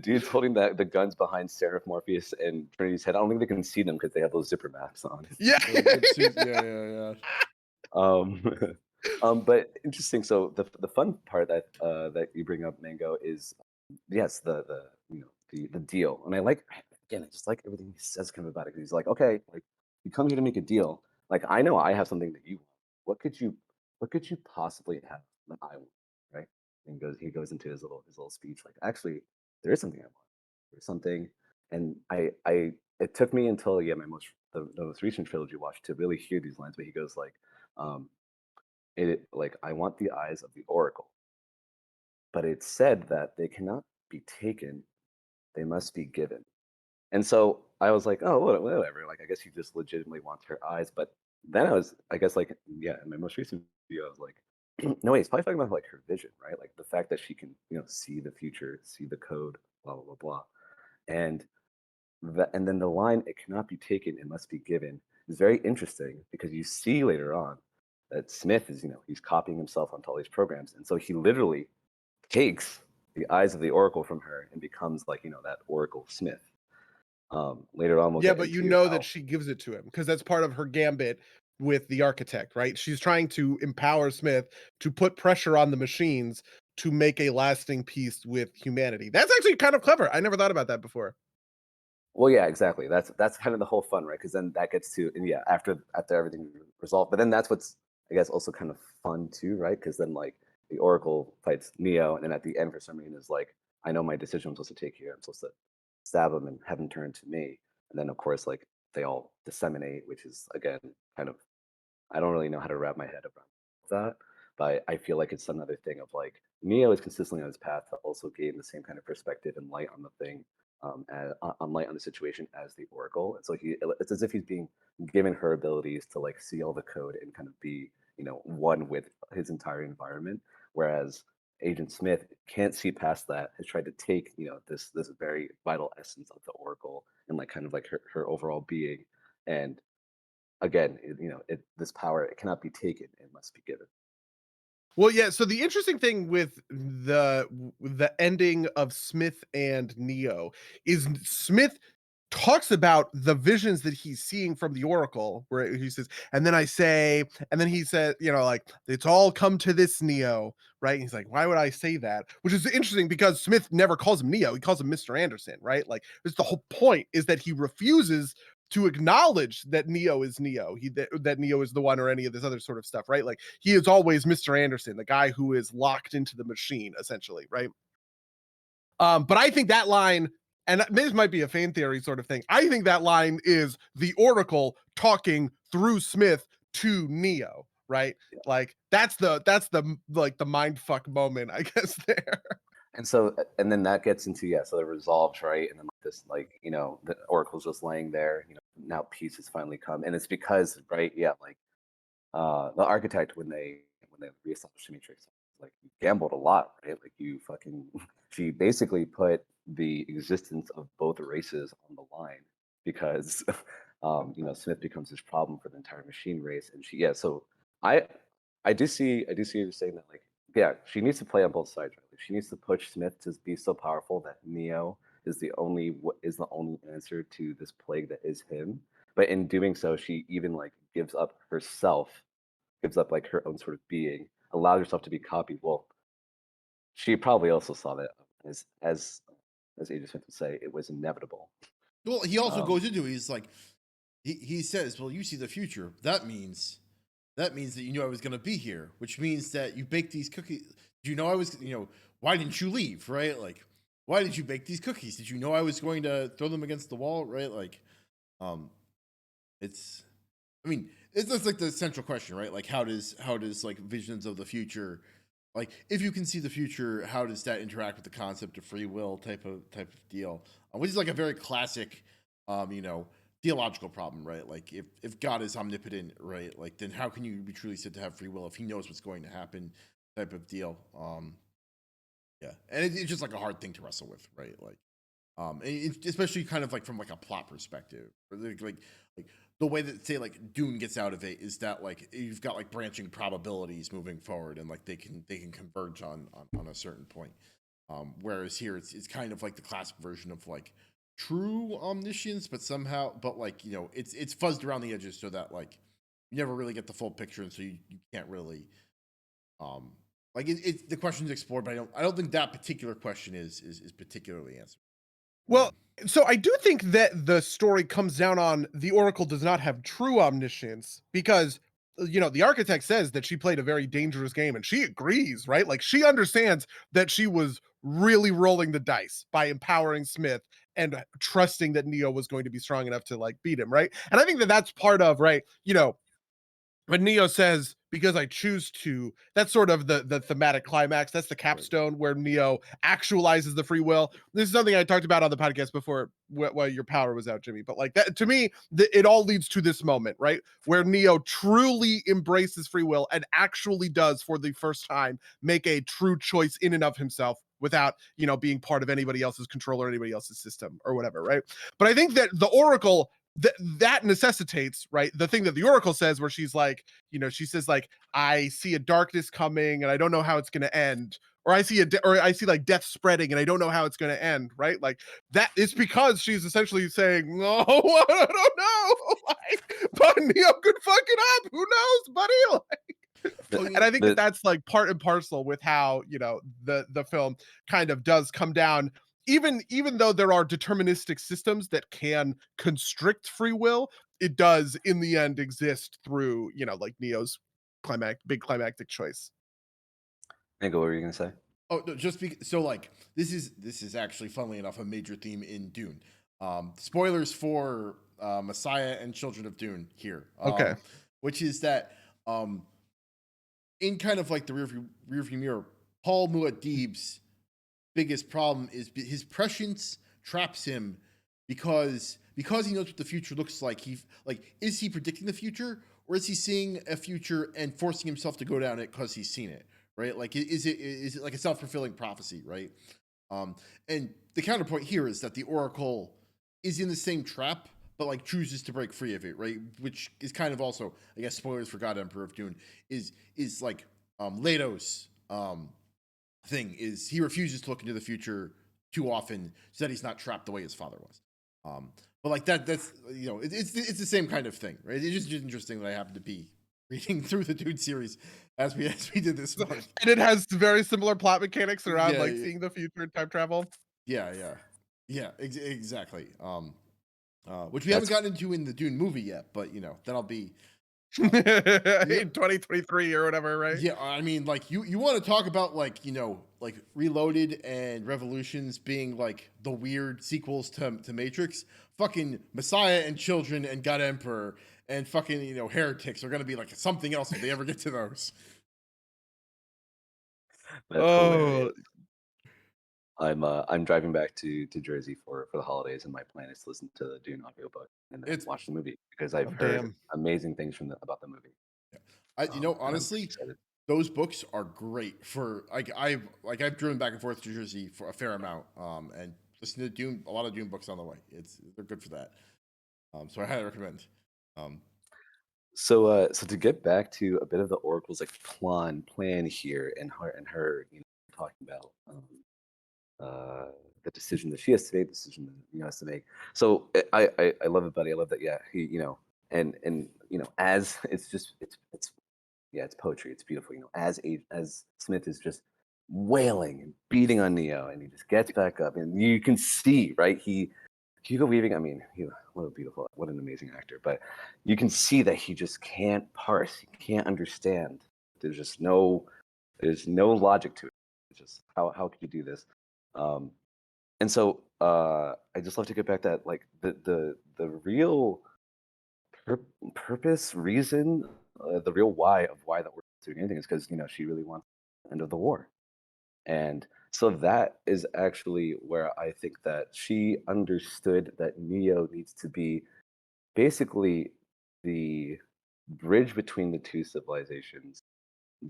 dudes holding the guns behind Seraph, Morpheus, and Trinity's head. I don't think they can see them because they have those zipper masks on. yeah. Yeah. Um, but interesting. So the fun part that that you bring up, Mango, is yes, the you know the deal, and I like again, I just like everything he says kind of about it. 'Cause he's like, okay, like you come here to make a deal. Like I know I have something that you want. What could you possibly have that I want, right? And he goes into his little speech like, actually, there is something I want. There's something, and I it took me until yeah the most recent trilogy watch to really hear these lines. But he goes like, um, it like I want the eyes of the Oracle, but it's said that they cannot be taken; they must be given. And so I was like, oh, whatever. Like, I guess he just legitimately wants her eyes. But then I guess, like, yeah, in my most recent video, I was like, no, wait, he's probably talking about like her vision, right? Like the fact that she can, see the future, see the code, blah, blah, blah, blah. And and then the line, it cannot be taken, it must be given, is very interesting because you see later on that Smith is, he's copying himself onto all these programs. And so he literally takes the eyes of the Oracle from her and becomes like, that Oracle Smith. Later on, we'll Yeah, get but you into know how that she gives it to him because that's part of her gambit with the architect, right? She's trying to empower Smith to put pressure on the machines to make a lasting peace with humanity. That's actually kind of clever. I never thought about that before. well, yeah, exactly. That's kind of the whole fun, right? Because then that gets to and yeah, after everything resolved. But then that's what's I guess also kind of fun too, right? Because then like the Oracle fights Neo, and then at the end for some reason is like, I know my decision I'm supposed to take here. I'm supposed to stab him and have him turn to me. And then of course like they all disseminate, which is again kind of I don't really know how to wrap my head around that, but I feel like it's another thing of like Neo is consistently on his path to also gain the same kind of perspective and light on the thing, on light on the situation as the Oracle. And so it's as if he's being given her abilities to like see all the code and kind of be, one with his entire environment. Whereas Agent Smith can't see past that, has tried to take, this very vital essence of the Oracle and like kind of like her overall being and again, this power it cannot be taken; it must be given. Well, yeah. So the interesting thing with the ending of Smith and Neo is Smith talks about the visions that he's seeing from the Oracle, where he says, and then I say, and then he said, like it's all come to this Neo, right? And he's like, why would I say that? Which is interesting because Smith never calls him Neo; he calls him Mr. Anderson, right? Like, it's the whole point is that he refuses to acknowledge that Neo is Neo, that Neo is the one or any of this other sort of stuff, right? Like he is always Mr. Anderson, the guy who is locked into the machine, essentially, right? But I think that line, and this might be a fan theory sort of thing, I think that line is the Oracle talking through Smith to Neo, right? Yeah. Like that's the like the mind fuck moment, I guess there. And so, and then that gets into yeah, so it resolves right, and then like this, like the Oracle's just laying there. Now peace has finally come, and it's because right, yeah, like the architect when they reestablished the Matrix, like you gambled a lot, right? Like you fucking she basically put the existence of both races on the line because Smith becomes this problem for the entire machine race, and she yeah. So I I do see you saying that like yeah, she needs to play on both sides, right? Like, she needs to push Smith to be so powerful that Neo is the only answer to this plague that is him. But in doing so, she even like gives up herself, gives up like her own sort of being, allows herself to be copied. Well, she probably also saw that as Agent Smith would say, it was inevitable. Well, he also Um, goes into it. He's like, he says, "Well, you see the future. That means that you knew I was going to be here, which means that you baked these cookies. Did you know I was? Why didn't you leave? Right? Like, why did you bake these cookies? Did you know I was going to throw them against the wall? Right? Like, um, it's. I mean, that's like the central question, right? Like, how does like visions of the future, like if you can see the future, how does that interact with the concept of free will type of deal, which is like a very classic, um, you know, theological problem, right? Like if God is omnipotent, right? Like then how can you be truly said to have free will if he knows what's going to happen, type of deal. Yeah, and it's just like a hard thing to wrestle with, right? Like, especially kind of like from like a plot perspective, or like the way that say like Dune gets out of it is that like you've got like branching probabilities moving forward, and like they can converge on a certain point. Whereas here it's kind of like the classic version of like true omniscience, but somehow, but like it's fuzzed around the edges so that like you never really get the full picture, and so you can't really um like the question's explored, but I don't think that particular question is particularly answered. Well, so I do think that the story comes down on the Oracle does not have true omniscience because the architect says that she played a very dangerous game and she agrees, right? Like she understands that she was really rolling the dice by empowering Smith and trusting that Neo was going to be strong enough to like beat him, right? And I think that that's part of, right, when Neo says, because I choose to, that's sort of the thematic climax. That's the capstone where Neo actualizes the free will. This is something I talked about on the podcast before while your power was out, Jimmy. But like that, to me, it all leads to this moment, right? Where Neo truly embraces free will and actually does, for the first time, make a true choice in and of himself without, being part of anybody else's control or anybody else's system or whatever, right? But I think that the Oracle, that necessitates, right, the thing that the Oracle says, where she's like, she says like, I see a darkness coming and I don't know how it's going to end, or I see like death spreading and I don't know how it's going to end, right? Like that is because she's essentially saying, no, I don't know, like, but Neo could fuck it up, who knows, buddy? Like, and I think that that's like part and parcel with how the film kind of does come down. Even though there are deterministic systems that can constrict free will, it does in the end exist through like Neo's big climactic choice. Mango, what were you gonna say? Oh no, so like this is actually, funnily enough, a major theme in Dune. Spoilers for Messiah and Children of Dune here. Okay. Which is that in kind of like the rearview mirror, Paul Muad'Dib's biggest problem is his prescience traps him because he knows what the future looks like. Is he predicting the future, or is he seeing a future and forcing himself to go down it because he's seen it, right? Like is it like a self-fulfilling prophecy, right? And the counterpoint here is that the Oracle is in the same trap, but like chooses to break free of it, right? Which is kind of also, I guess, spoilers for God Emperor of Dune, is like Leto's thing is he refuses to look into the future too often so that he's not trapped the way his father was. But like that's it's the same kind of thing, right? It's just interesting that I happen to be reading through the Dune series as we did this month. And it has very similar plot mechanics around Yeah, seeing the future and time travel. Yeah, exactly. Which we haven't gotten into in the Dune movie yet, but that'll be in 2023 or whatever, right? Yeah, I mean, like you want to talk about like like Reloaded and Revolutions being like the weird sequels to Matrix. Fucking Messiah and Children and God Emperor and fucking Heretics are gonna be like something else if they ever get to those. That's hilarious. I'm driving back to Jersey for the holidays, and my plan is to listen to the Dune audiobook and then watch the movie because I've heard amazing things about the movie. Yeah. Honestly, those books are great for I've driven back and forth to Jersey for a fair amount, and listened to Dune, a lot of Dune books on the way. They're good for that. So I highly recommend. So to get back to a bit of the Oracle's like plan here, and her talking about the decision that she has to make, the decision that has to make. So I love it, buddy. I love that. Yeah, he and as it's poetry. It's beautiful. As Smith is just wailing and beating on Neo, and he just gets back up, and you can see, right? Hugo Weaving. I mean, what an amazing actor. But you can see that he just can't parse. He can't understand. There's no logic to it. It's just how could you do this? And so I just love to get back that like the real purpose, reason, the real why that we're doing anything is because she really wants the end of the war, and so that is actually where I think that she understood that Neo needs to be basically the bridge between the two civilizations.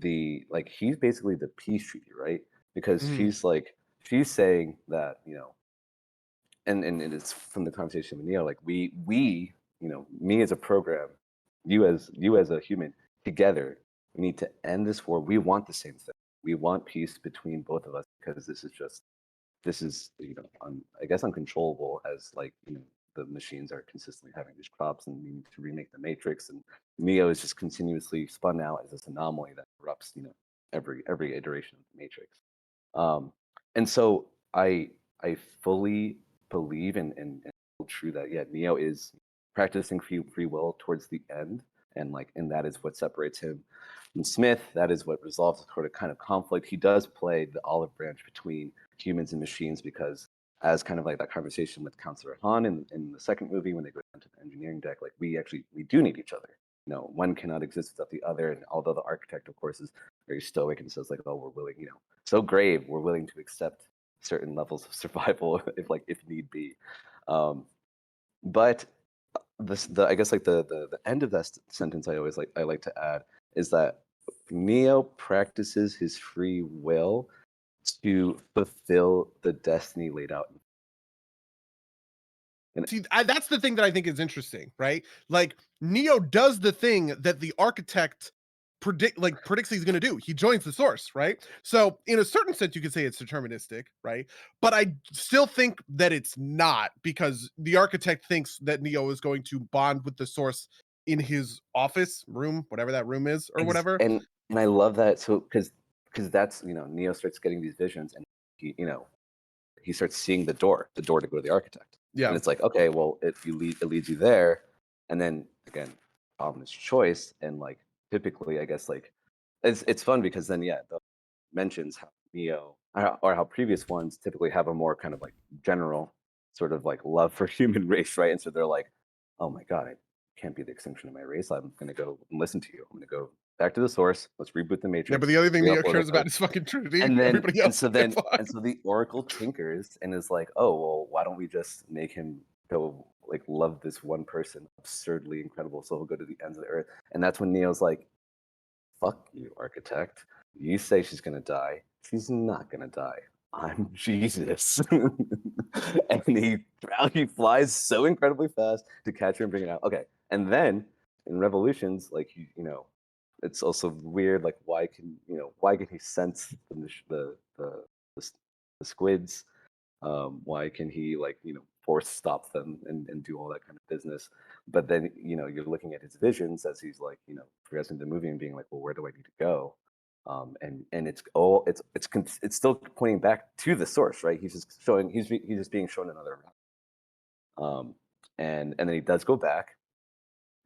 He's basically the peace treaty, right? Because Mhm. she's saying that, and it's from the conversation with Neo, like we me as a program, you as a human, together we need to end this war. We want the same thing. We want peace between both of us because this is I guess uncontrollable, as the machines are consistently having these crops and needing to remake the Matrix, and Neo is just continuously spun out as this anomaly that erupts every iteration of the Matrix. And so I fully believe and hold true that, yeah, Neo is practicing free will towards the end, and that is what separates him from Smith. That is what resolves the sort of kind of conflict. He does play the olive branch between humans and machines, because, as kind of like that conversation with Counselor Han in the second movie when they go down to the engineering deck, like we do need each other. One cannot exist without the other. And although the architect, of course, is very stoic and says like, oh, we're willing, so grave, we're willing to accept certain levels of survival if need be. But I guess like the end of that sentence I like to add is that Neo practices his free will to fulfill the destiny laid out. See, that's the thing that I think is interesting, right? Like Neo does the thing that the architect predicts he's going to do. He joins the source, right? So in a certain sense, you could say it's deterministic, right? But I still think that it's not, because the architect thinks that Neo is going to bond with the source in his office room, whatever that room is, or whatever. And I love that. So because that's Neo starts getting these visions, and he starts seeing the door to go to the architect. Yeah. And it's like, okay, well, it leads you there, and then again, problem is choice, and like typically, I guess like it's fun because then the mentions how Neo or how previous ones typically have a more kind of like general sort of like love for human race, right? And so they're like, oh my god, I can't be the extinction of my race. I'm gonna go and listen to you. I'm gonna go back to the source. Let's reboot the Matrix. Yeah, but the other thing Neo re-upload cares the about code. is fucking Trinity. And then Everybody else and so the Oracle tinkers and is like, oh well, why don't we just make him go like love this one person absurdly incredible, so he'll go to the ends of the earth. And that's when Neo's like, fuck you, architect. You say she's gonna die. She's not gonna die. I'm Jesus. And he flies so incredibly fast to catch her and bring it out. Okay. And then in Revolutions, like it's also weird. Like why can he sense the squids? Why can he force stop them and do all that kind of business? But then you're looking at his visions as he's progressing the movie and being like, well, where do I need to go? And it's still pointing back to the source, right? He's just being shown another route. And then he does go back.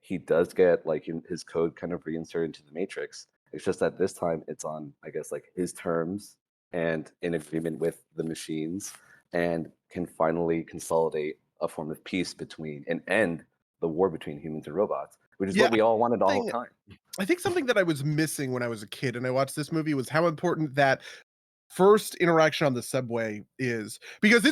He does get his code kind of reinserted into the Matrix. It's just that this time it's on, I guess, like his terms and in agreement with the machines, and can finally consolidate a form of peace between and end the war between humans and robots, which is what we all wanted all the time. I think something that I was missing when I was a kid and I watched this movie was how important that first interaction on the subway is, because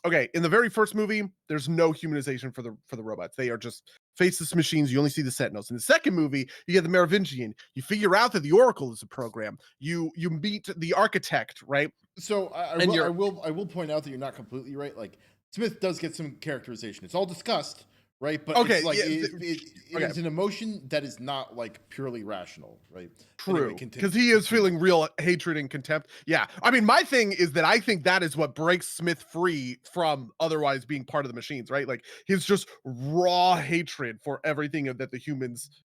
okay, in the very first movie there's no humanization for the robots. They are just faceless machines. You only see the Sentinels. In the second movie you get the Merovingian. You figure out that the Oracle is a program. You meet the architect, right? So I will point out that you're not completely right. Like Smith does get some characterization. It's all discussed, right? But okay, it's like yeah, it is an emotion that is not like purely rational, right? True, because he is feeling real hatred and contempt. Yeah, I mean, my thing is that I think that is what breaks Smith free from otherwise being part of the machines, right? Like his just raw hatred for everything that the humans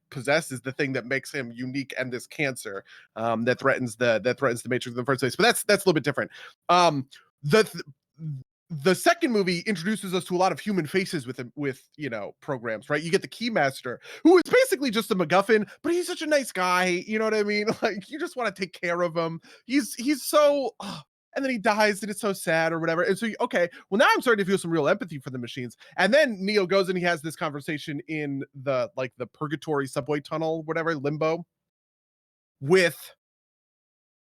possess is the thing that makes him unique, and this cancer that threatens the Matrix in the first place. But that's a little bit different. The second movie introduces us to a lot of human faces with programs, right? You get the Keymaster, who is basically just a MacGuffin, but he's such a nice guy. You know what I mean? Like you just want to take care of him. He's so, and then he dies, and it's so sad or whatever. And so, okay, well now I'm starting to feel some real empathy for the machines. And then Neo goes and he has this conversation in the purgatory subway tunnel, whatever, limbo, with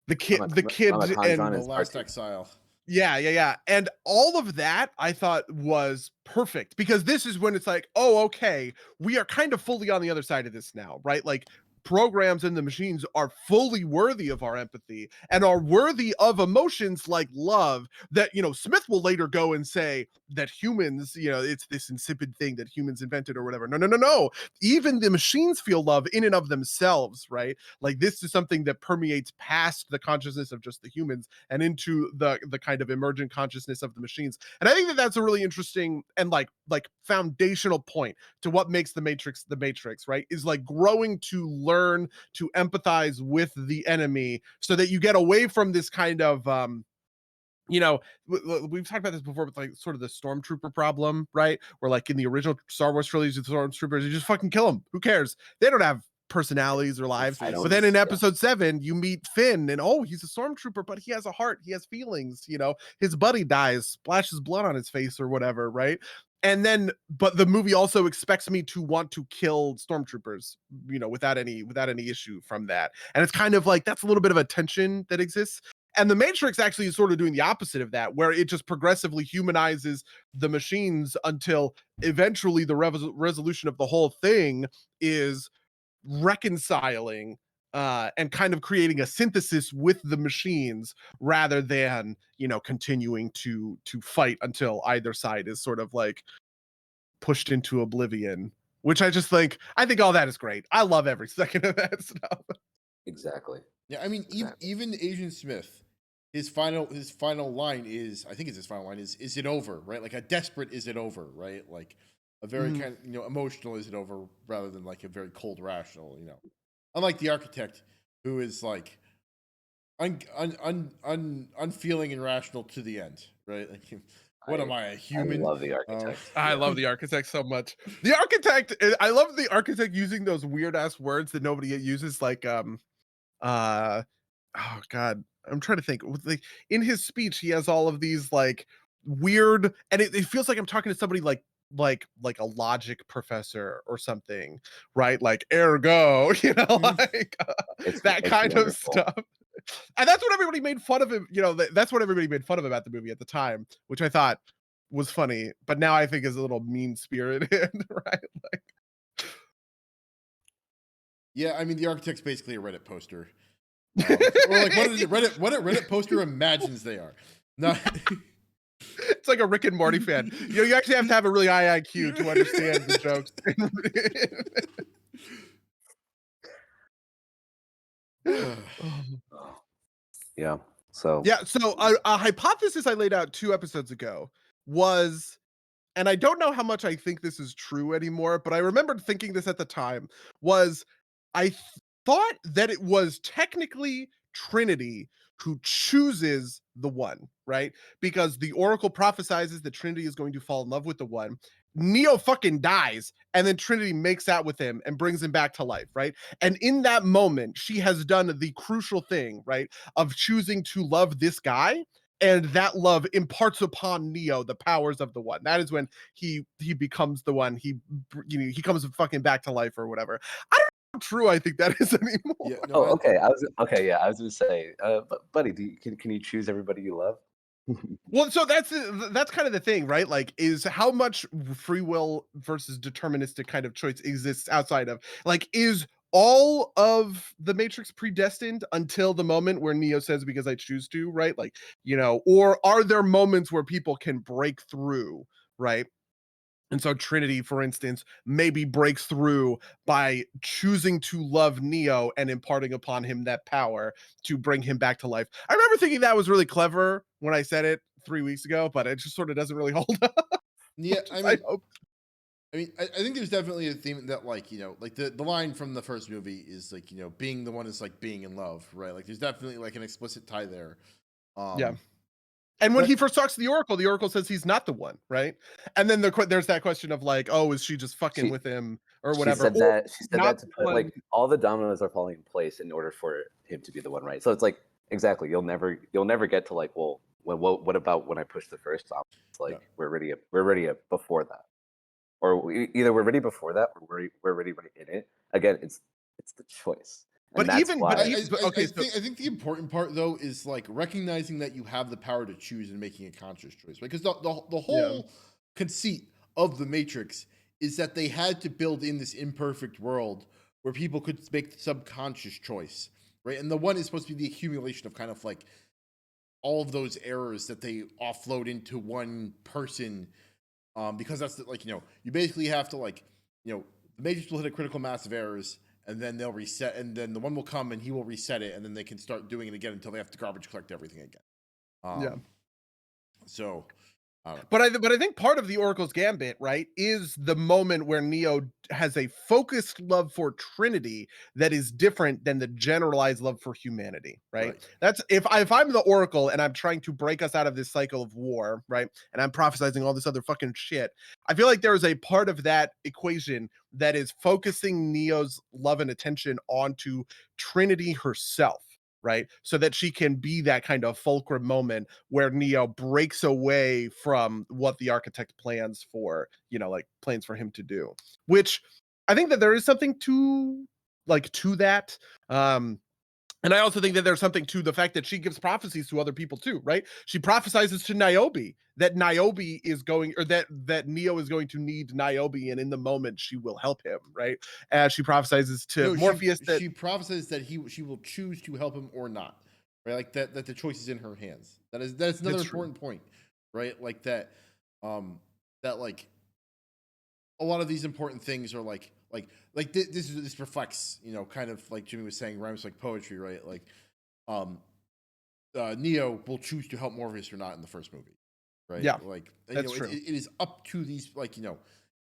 the kid and the Last Exile. Yeah. And all of that I thought was perfect because this is when it's like, oh, okay, we are kind of fully on the other side of this now, right? Like programs and the machines are fully worthy of our empathy and are worthy of emotions like love that, Smith will later go and say that humans, it's this insipid thing that humans invented or whatever. No. Even the machines feel love in and of themselves, right? Like this is something that permeates past the consciousness of just the humans and into the kind of emergent consciousness of the machines. And I think that that's a really interesting and like foundational point to what makes the Matrix, right? Is like growing to learn to empathize with the enemy so that you get away from this kind of we've talked about this before with like sort of the stormtrooper problem, right? Where like in the original Star Wars trilogy, the stormtroopers, you just fucking kill them. Who cares? They don't have personalities or lives. I But don't. then in Yeah. episode 7, you meet Finn, and he's a stormtrooper, but he has a heart, he has feelings. His buddy dies, splashes blood on his face or whatever, right? And then, but the movie also expects me to want to kill stormtroopers, without any issue from that. And it's kind of like that's a little bit of a tension that exists. And the Matrix actually is sort of doing the opposite of that, where it just progressively humanizes the machines until eventually the resolution of the whole thing is reconciling and kind of creating a synthesis with the machines rather than continuing to fight until either side is sort of like pushed into oblivion, which I think all that is great. I love every second of that stuff. Exactly. Yeah, I mean, Exactly. even Agent Smith, his final line is, I think it's his final line is it over, right? Like a desperate is it over, right? Like a very Mhm. kind of emotional is it over rather than like a very cold rational, Unlike the architect, who is like unfeeling and rational to the end, right? Like, what am I, a I human? love the architect. I Yeah. love the architect so much. The architect, I love the architect using those weird ass words that nobody uses, like uh oh god, I'm trying to think. Like in his speech, he has all of these like weird, and it feels like I'm talking to somebody like a logic professor or something, right? Like ergo, like that It's kind of wonderful. stuff. And that's what everybody made fun of him. That's what everybody made fun of about the movie at the time, which I thought was funny, but now I think is a little mean spirited, right? Yeah, I mean, the architect's basically a Reddit poster. Or like what a Reddit poster imagines they are. Not It's like a Rick and Morty fan. You actually have to have a really high IQ to understand the jokes. Oh, yeah. So Yeah, so a hypothesis I laid out 2 episodes ago was, and I don't know how much I think this is true anymore, but I remembered thinking this at the time, was I thought that it was technically Trinity who chooses the One, right? Because the Oracle prophesizes that Trinity is going to fall in love with the One. Neo fucking dies, and then Trinity makes out with him and brings him back to life, right? And in that moment, she has done the crucial thing, right, of choosing to love this guy, and that love imparts upon Neo the powers of the One. That is when he becomes the One. He comes fucking back to life or whatever. I don't know how true I think that is anymore. Yeah, no, oh, okay. Yeah, I was gonna say, buddy, can you choose everybody you love? Well, so that's kind of the thing, right? Like, is how much free will versus deterministic kind of choice exists outside of, like, is all of the Matrix predestined until the moment where Neo says, "Because I choose to," right? Like, or are there moments where people can break through, right? And so Trinity, for instance, maybe breaks through by choosing to love Neo and imparting upon him that power to bring him back to life. I remember thinking that was really clever when I said it 3 weeks ago, but it just sort of doesn't really hold up. yeah, Much as I hope. I think there's definitely a theme that like, like the line from the first movie is like, being the one is like being in love, right? Like there's definitely like an explicit tie there. Yeah. And when But he first talks to the Oracle says he's not the one, right? And then there's that question of like, oh, is she just fucking She with him or she whatever? said Or that she said not that to the put like one. all the dominoes are falling in place in order for him to be the one, right? So it's like exactly you'll never get to like, well, what about when I push the first domino? It's like yeah. we're ready before that, or either we're ready before that or we're ready right in it. Again, it's the choice, But that's even, why. okay, I think the important part though is like recognizing that you have the power to choose and making a conscious choice, right? Because the whole conceit of the Matrix is that they had to build in this imperfect world where people could make the subconscious choice, right? And the one is supposed to be the accumulation of kind of like all of those errors that they offload into one person, because that's like, you basically have to like, the Matrix will hit a critical mass of errors, and then they'll reset, and then the one will come and he will reset it, and then they can start doing it again until they have to garbage collect everything again. So But I think part of the Oracle's Gambit, right, is the moment where Neo has a focused love for Trinity that is different than the generalized love for humanity, right? That's if I'm the Oracle and I'm trying to break us out of this cycle of war, right? And I'm prophesizing all this other fucking shit. I feel like there is a part of that equation that is focusing Neo's love and attention onto Trinity herself, right? So that she can be that kind of fulcrum moment where Neo breaks away from what the architect plans for, plans for him to do. Which I think that there is something to that. And I also think that there's something to the fact that she gives prophecies to other people too, right? She prophesizes to Niobe that Niobe is going, or that Neo is going to need Niobe, and in the moment she will help him, right? As she prophesizes to Morpheus she prophesies that she will choose to help him or not, right? Like that the choice is in her hands. That's another important point, right? Like that, that like a lot of these important things are like this reflects, kind of like Jimmy was saying, rhymes like poetry, right? Like, Neo will choose to help Morpheus or not in the first movie, right? Yeah, like that's true. It is up to these, like,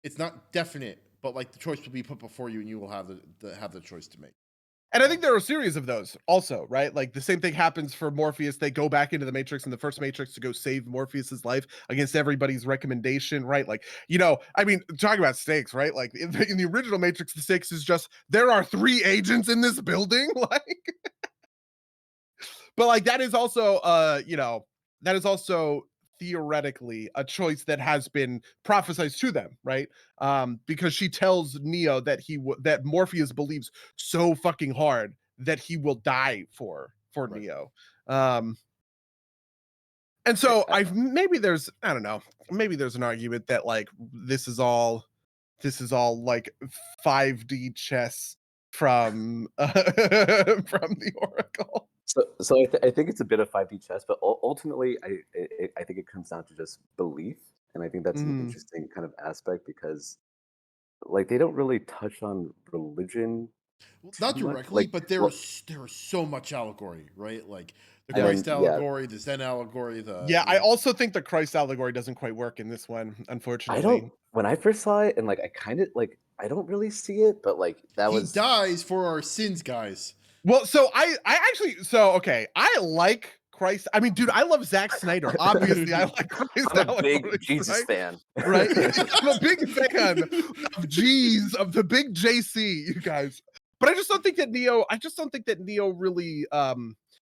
it's not definite, but like the choice will be put before you, and you will have the choice to make. And I think there are a series of those also, right? Like the same thing happens for Morpheus. They go back into the Matrix in the first Matrix to go save Morpheus's life against everybody's recommendation, right? Like, I mean, talking about stakes, right? Like in the original Matrix, the stakes is just there are 3 agents in this building, like. But like that is also, that is also theoretically a choice that has been prophesized to them, right? Because she tells Neo that that Morpheus believes so fucking hard that he will die for Neo. And so maybe there's, I don't know, maybe there's an argument that like this is all like 5D chess from from the Oracle. So I think it's a bit of 5D chess, but ultimately, I think it comes down to just belief, and I think that's an interesting kind of aspect because, like, they don't really touch on religion. Not directly, but there is so much allegory, right? Like the Christ allegory, the Zen allegory, I also think the Christ allegory doesn't quite work in this one, unfortunately. I don't. When I first saw it, and like I kind of like, I don't really see it, but like he dies for our sins, guys. Well, so I actually, okay, I like Christ. I mean, dude, I love Zack Snyder. Obviously, I like Christ. I'm a big Jesus fan, right? I'm a big fan of the big JC, you guys. But I just don't think that Neo really,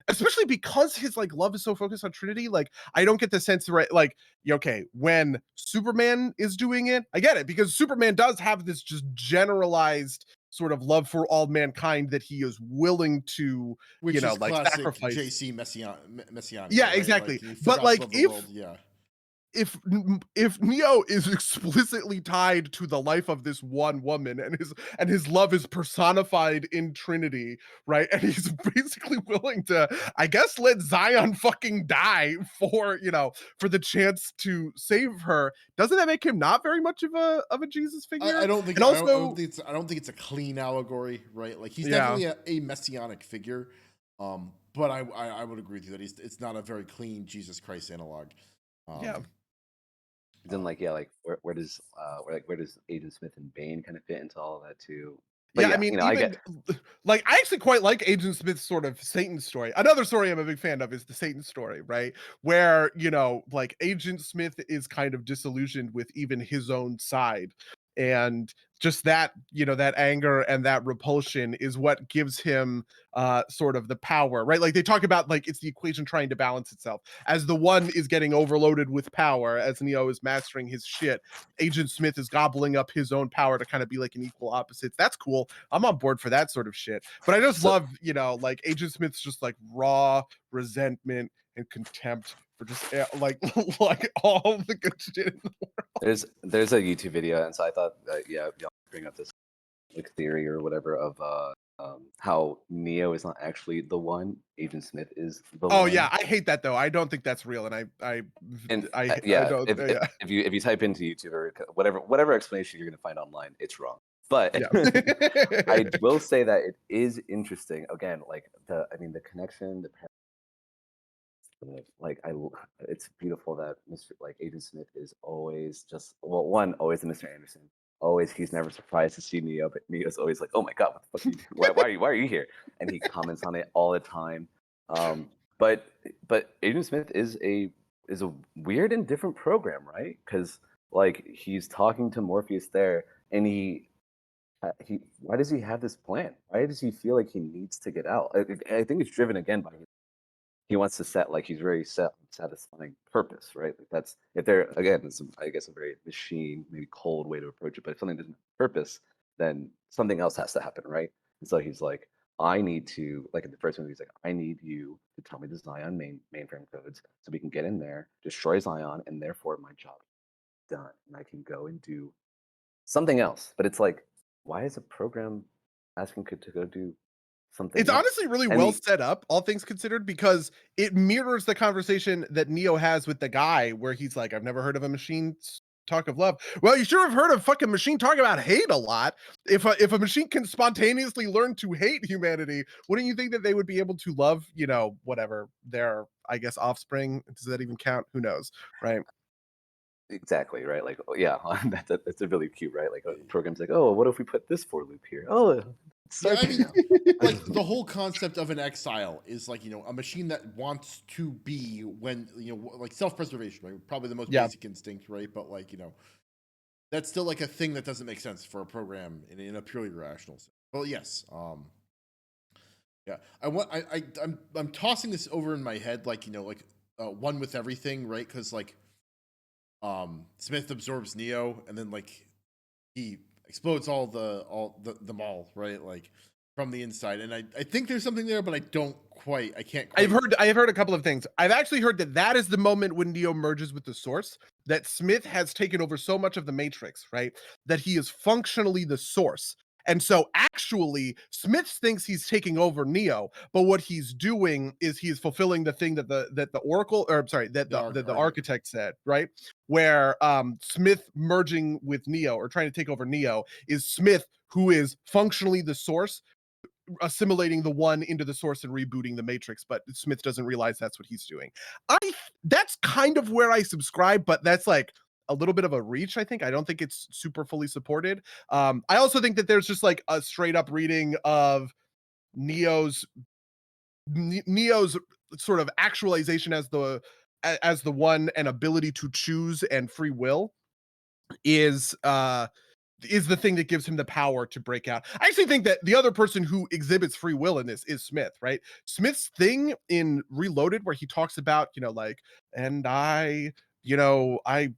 especially because his like love is so focused on Trinity. Like, I don't get the sense, right? Like, okay, when Superman is doing it, I get it because Superman does have this just generalized sort of love for all mankind that he is willing to, which is like sacrifice. JC Messianic. Yeah, right? Exactly. Like, but like if Neo is explicitly tied to the life of this one woman and his love is personified in Trinity, right? And he's basically willing to, I guess, let Zion fucking die for the chance to save her. Doesn't that make him not very much of a Jesus figure? I don't think. And also, I don't think it's a clean allegory, right? Like he's definitely a messianic figure, but I would agree with you that it's not a very clean Jesus Christ analog. Then like where does Agent Smith and Bane kind of fit into all of that too? But I mean, I actually quite like Agent Smith's sort of Satan story. Another story I'm a big fan of is the Satan story, right? Where like Agent Smith is kind of disillusioned with even his own side, and just that, that anger and that repulsion is what gives him sort of the power, right? Like they talk about, like, it's the equation trying to balance itself. As the one is getting overloaded with power, as Neo is mastering his shit, Agent Smith is gobbling up his own power to kind of be like an equal opposites. That's cool. I'm on board for that sort of shit. But I just So- love, like Agent Smith's just like raw resentment and contempt for just like like all the good shit in the there's a YouTube video, and so I thought that y'all bring up this like theory or whatever of how Neo is not actually the one, Agent Smith is the Oh one. yeah, I hate that though. I don't think that's real, and I don't. If you type into YouTube or whatever explanation you're gonna find online, it's wrong. But Yeah. I will say that it is interesting. Again, like the connection, it's beautiful that Agent Smith is always just always the Mr. Anderson. Always, he's never surprised to see Neo, but Neo's always like, "Oh my God, what the fuck are you doing? Why are you here?" And he comments on it all the time. But Agent Smith is a weird and different program, right? Because like he's talking to Morpheus there, and he why does he have this plan? Why does he feel like he needs to get out? I think it's driven again by he wants to set he's very satisfying purpose, right? Like that's if they're again, it's I guess a very machine, maybe cold way to approach it, but if something doesn't have purpose, then something else has to happen, right? And so he's like, I need to in the first movie, he's like, I need you to tell me the Zion mainframe codes so we can get in there, destroy Zion, and therefore my job is done, and I can go and do something else. But it's like, why is a program asking to go do something It's else? honestly really And well set up, all things considered, because it mirrors the conversation that Neo has with the guy, where he's like, "I've never heard of a machine talk of love." Well, you sure have heard of fucking machine talk about hate a lot. If a machine can spontaneously learn to hate humanity, wouldn't you think that they would be able to love, whatever their, I guess, offspring? Does that even count? Who knows, right? Exactly, right? Like, yeah, that's a really cute, right? Like, a program's like, oh, what if we put this for loop here? Oh, it's Yeah, I starting mean, now. like the whole concept of an exile is like, a machine that wants to be when, like self-preservation, right? Probably the most Yeah. basic instinct, right? But like, that's still like a thing that doesn't make sense for a program in a purely rational sense. Well, yes. Yeah. I'm tossing this over in my head, like, one with everything, right? Because like, Smith absorbs Neo, and then like he explodes the mall, right? Like from the inside. And I think there's something there, but I can't quite. I have heard a couple of things. I've actually heard that is the moment when Neo merges with the Source, that Smith has taken over so much of the Matrix, right? That he is functionally the Source. And so actually, Smith thinks he's taking over Neo, but what he's doing is he is fulfilling the thing that the Oracle, or I'm sorry, that the architect said, right? Where Smith merging with Neo or trying to take over Neo is Smith, who is functionally the Source, assimilating the one into the Source and rebooting the Matrix, but Smith doesn't realize that's what he's doing. That's kind of where I subscribe, but that's like a little bit of a reach. I think I don't think it's super fully supported. I also think that there's just like a straight up reading of Neo's sort of actualization as the one, and ability to choose and free will is the thing that gives him the power to break out. I actually think that the other person who exhibits free will in this is Smith, right? Smith's thing in Reloaded, where he talks about, and I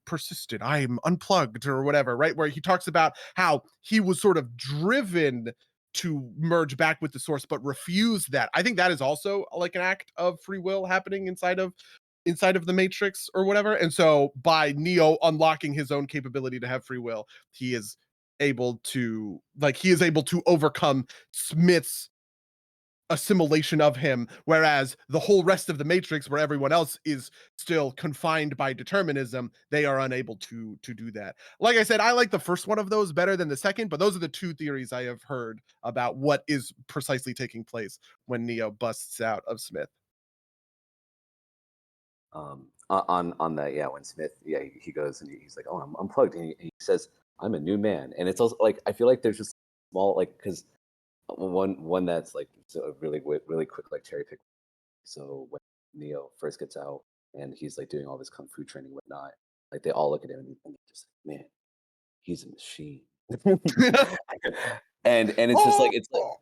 persisted, I'm unplugged or whatever, right? Where he talks about how he was sort of driven to merge back with the Source, but refused that. I think that is also like an act of free will happening inside of the Matrix or whatever. And so by Neo unlocking his own capability to have free will, he is able to overcome Smith's assimilation of him, whereas the whole rest of the Matrix, where everyone else is still confined by determinism, they are unable to do that. Like I said, I like the first one of those better than the second, but those are the two theories I have heard about what is precisely taking place when Neo busts out of Smith. On that, yeah, when Smith, yeah, he goes and he's like, oh, I'm unplugged, and he says, I'm a new man. And it's also like, I feel like there's just small, like, because one that's like a really quick like cherry pick. So when Neo first gets out and he's like doing all this kung fu training and whatnot, like they all look at him and they're just like, man, he's a machine. and it's just like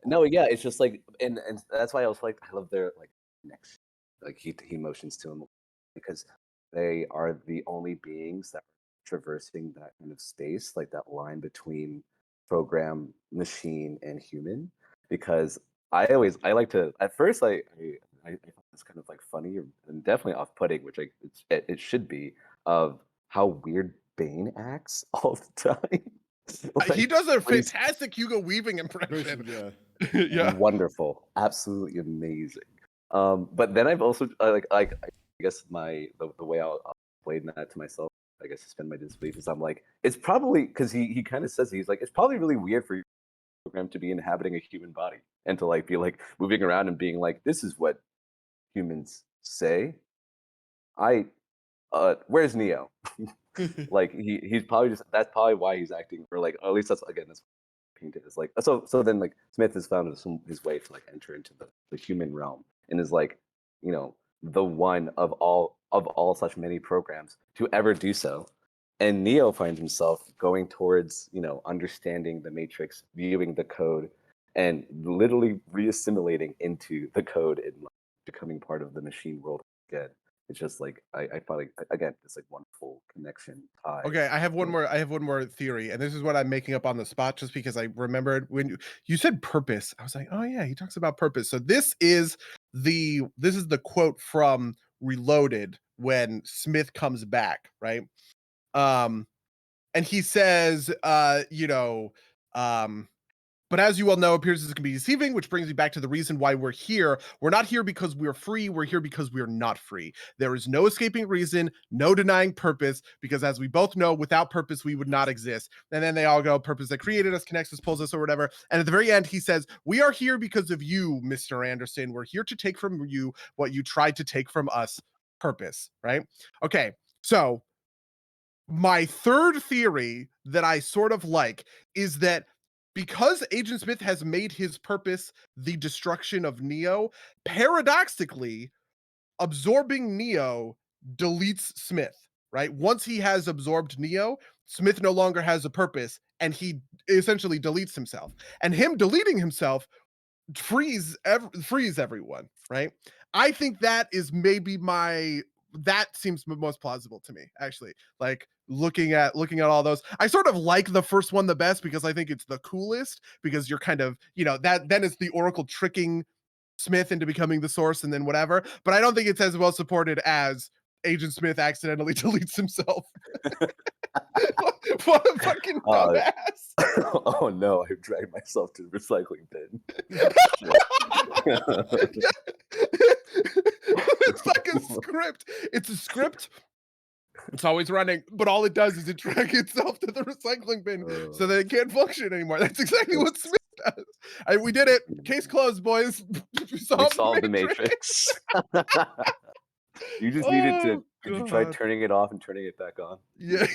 no, yeah, it's just like and that's why I was like I love their like next like he motions to him because they are the only beings that are traversing that kind of space, like that line between program, machine, and human. Because I like to at first I thought it's kind of like funny and definitely off-putting, which it should be of how weird Bane acts all the time. He Like, does a when he's fantastic Hugo Weaving impression. Yeah. Yeah. wonderful, absolutely amazing. But then I've also I guess the way I'll explain that to myself, I guess, to suspend my disbelief is I'm like, it's probably because he kind of says he's like, it's probably really weird for your program to be inhabiting a human body and to like be like moving around and being like, this is what humans say. Where's Neo? Like he's probably just that's probably why he's acting, or like, or at least that's again that's painted as like so then like Smith has found his way to like enter into the human realm and is like, you know, the one of all such many programs to ever do so. And Neo finds himself going towards, you know, understanding the Matrix, viewing the code, and literally reassimilating into the code and like, becoming part of the machine world again. It's just like I felt like again, it's like one full connection tie. Okay, I have one more theory, and this is what I'm making up on the spot just because I remembered when you said purpose. I was like, oh yeah, he talks about purpose. So this is the quote from Reloaded when Smith comes back, right? And he says, but as you all know, appearances can be deceiving, which brings me back to the reason why we're here. We're not here because we're free. We're here because we're not free. There is no escaping reason, no denying purpose, because as we both know, without purpose, we would not exist. And then they all go, purpose that created us, connects us, pulls us, or whatever. And at the very end, he says, we are here because of you, Mr. Anderson. We're here to take from you what you tried to take from us, purpose, right? Okay, so my third theory that I sort of like is that because Agent Smith has made his purpose the destruction of Neo, paradoxically, absorbing Neo deletes Smith, right? Once he has absorbed Neo, Smith no longer has a purpose and he essentially deletes himself. And him deleting himself frees everyone, right? I think that is maybe that seems most plausible to me, actually. Like looking at all those, I sort of like the first one the best because I think it's the coolest, because you're kind of, that then it's the Oracle tricking Smith into becoming the source and then whatever. But I don't think it's as well supported as Agent Smith accidentally deletes himself. What a fucking dumbass. Oh no, I've dragged myself to the recycling bin. It's like a script. It's a script. It's always running, but all it does is it drag itself to the recycling bin so that it can't function anymore. That's exactly what Smith does. We did it. Case closed, boys. We solved the Matrix. You just needed to. Did you try turning it off and turning it back on? Yeah.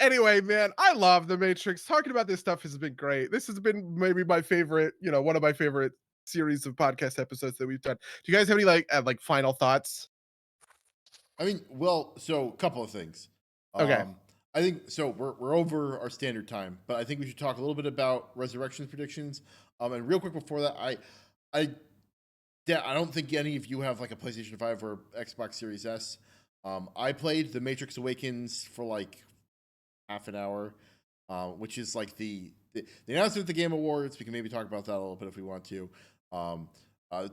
Anyway, man, I love the Matrix. Talking about this stuff has been great. This has been maybe my favorite, one of my favorite series of podcast episodes that we've done. Do you guys have any like final thoughts? I mean, well, so a couple of things. Okay. I think so. We're over our standard time, but I think we should talk a little bit about Resurrections predictions. And real quick before that, I don't think any of you have like a PlayStation 5 or Xbox Series S. I played The Matrix Awakens for like half an hour, which is like the announcement at the Game Awards. We can maybe talk about that a little bit if we want to.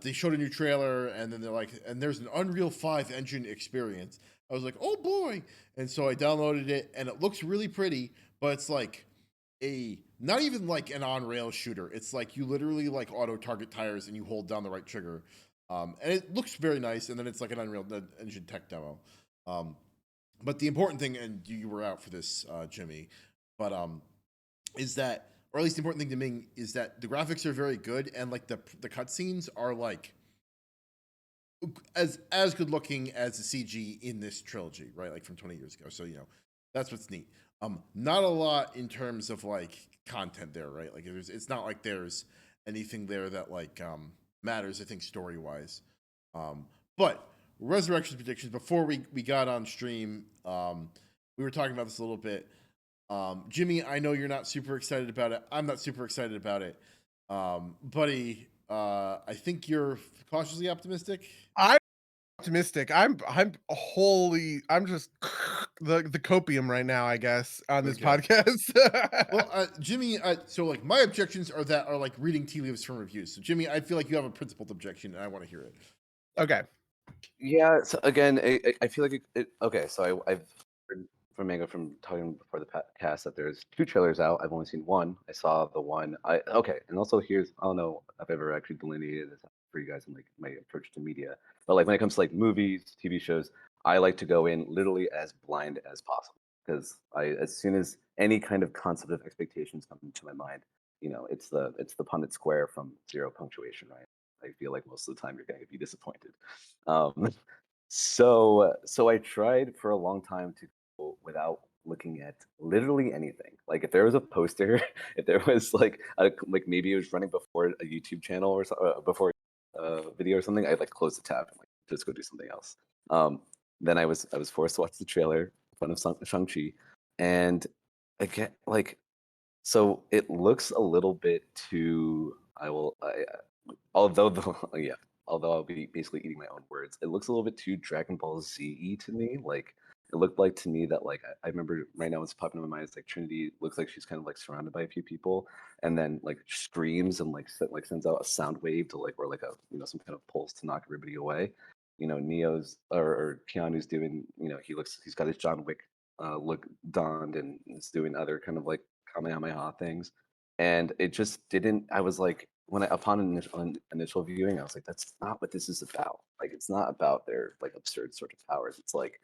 They showed a new trailer, and then they're like, and there's an Unreal 5 engine experience. I was like, oh boy. And so I downloaded it, and it looks really pretty, but it's like not even like an on-rail shooter. It's like you literally like auto-target tires, and you hold down the right trigger. And it looks very nice, and then it's like an Unreal Engine tech demo. But the important thing, and you were out for this, Jimmy, but is that, or at least the important thing to me, is that the graphics are very good, and like the cutscenes are like as good looking as the CG in this trilogy, right? Like from 20 years ago. So that's what's neat. Not a lot in terms of like content there, right? Like it's not like there's anything there that like matters, I think, story wise. But Resurrections predictions. Before we got on stream, we were talking about this a little bit. Jimmy, I know you're not super excited about it. I'm not super excited about it. Buddy, I think you're cautiously optimistic. I'm optimistic. I'm just the copium right now, I guess, on this podcast. Well, Jimmy, so like my objections are like reading tea leaves from reviews. So Jimmy, I feel like you have a principled objection, and I want to hear it. Okay. Yeah. So again, I feel like okay. So I've heard from Mango from talking before the cast that there's 2 trailers out. I've only seen one. I saw the one. Okay. And also I don't know if I've ever actually delineated this for you guys in like my approach to media, but like when it comes to like movies, TV shows, I like to go in literally as blind as possible because as soon as any kind of concept of expectations come into my mind, it's the Punnett Square from Zero Punctuation, right? I feel like most of the time you're going to be disappointed. Um, so I tried for a long time to go without looking at literally anything. Like if there was a poster, if there was like maybe it was running before a YouTube channel or before a video or something, I'd like close the tab and like just go do something else. Then I was forced to watch the trailer in front of Shang-Chi, and again so it looks a little bit too. Although I'll be basically eating my own words, it looks a little bit too Dragon Ball Z to me. Like it looked like to me that like I remember right now what's popping in my mind is like Trinity looks like she's kind of like surrounded by a few people, and then like screams and like sends out a sound wave to like or like a some kind of pulse to knock everybody away. Neo's or Keanu's doing he's got his John Wick look donned and is doing other kind of like Kamehameha things, and it just didn't. I was like upon initial viewing, I was like, that's not what this is about. Like, it's not about their like absurd sort of powers. It's like,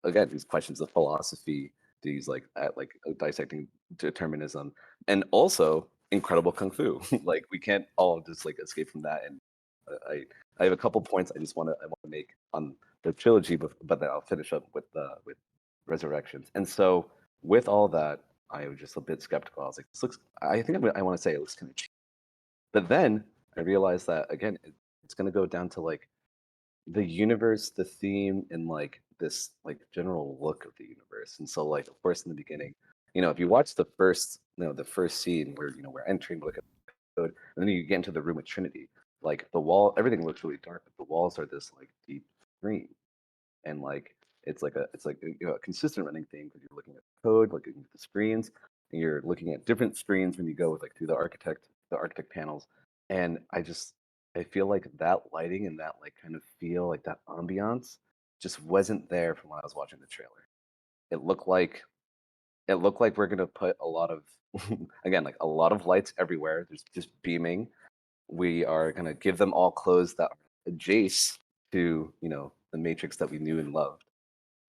again, these questions of philosophy, these like dissecting determinism, and also incredible kung fu. Like, we can't all just like escape from that. And I have a couple points I want to make on the trilogy, but then I'll finish up with Resurrections. And so with all that, I was just a bit skeptical. I was like, this looks. I think I want to say it looks kind of cheap. But then I realized that again, it's going to go down to like the universe, the theme, and like this like general look of the universe. And so, like, of course, in the beginning, if you watch the first scene where we're entering like a code, and then you get into the room with Trinity, like the wall, everything looks really dark, but the walls are this like deep green, and like it's like a consistent running theme because you're looking at the code, looking at the screens, and you're looking at different screens when you go like through the architect panels. And I feel like that lighting and that like kind of feel like that ambiance just wasn't there from when I was watching the trailer. It looked like we're gonna put a lot of again like a lot of lights everywhere. There's just beaming. We are gonna give them all clothes that are adjacent to the Matrix that we knew and loved,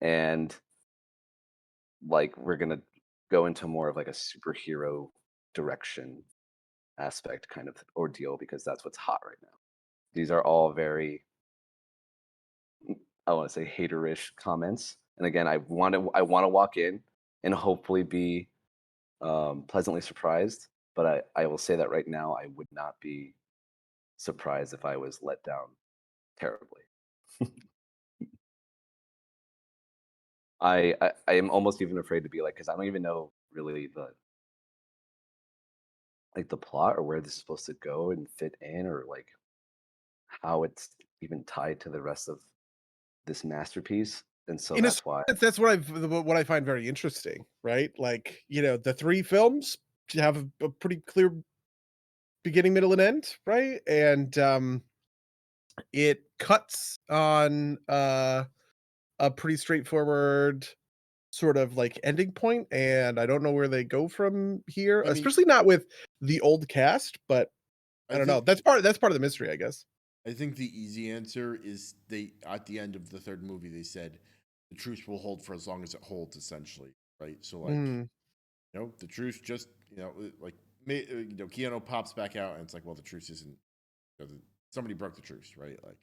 and like we're gonna go into more of like a superhero direction aspect kind of ordeal because that's what's hot right now. These are all very, I want to say, haterish comments. And again, I want to walk in and hopefully be pleasantly surprised. But I will say that right now, I would not be surprised if I was let down terribly. I am almost even afraid to be like, because I don't even know really the plot or where this is supposed to go and fit in, or like how it's even tied to the rest of this masterpiece. And so In a that's why. sense, that's what I find very interesting, right? Like, the 3 films have a pretty clear beginning, middle, and end, right? And it cuts on a pretty straightforward sort of like ending point, and I don't know where they go from here, I mean, especially not with the old cast, but I don't know. That's part of the mystery, I guess. I think the easy answer is they at the end of the 3rd movie they said the truce will hold for as long as it holds, essentially, right? So like the truce just like Keanu pops back out and it's like, well, the truce isn't. Somebody broke the truce, right? Like,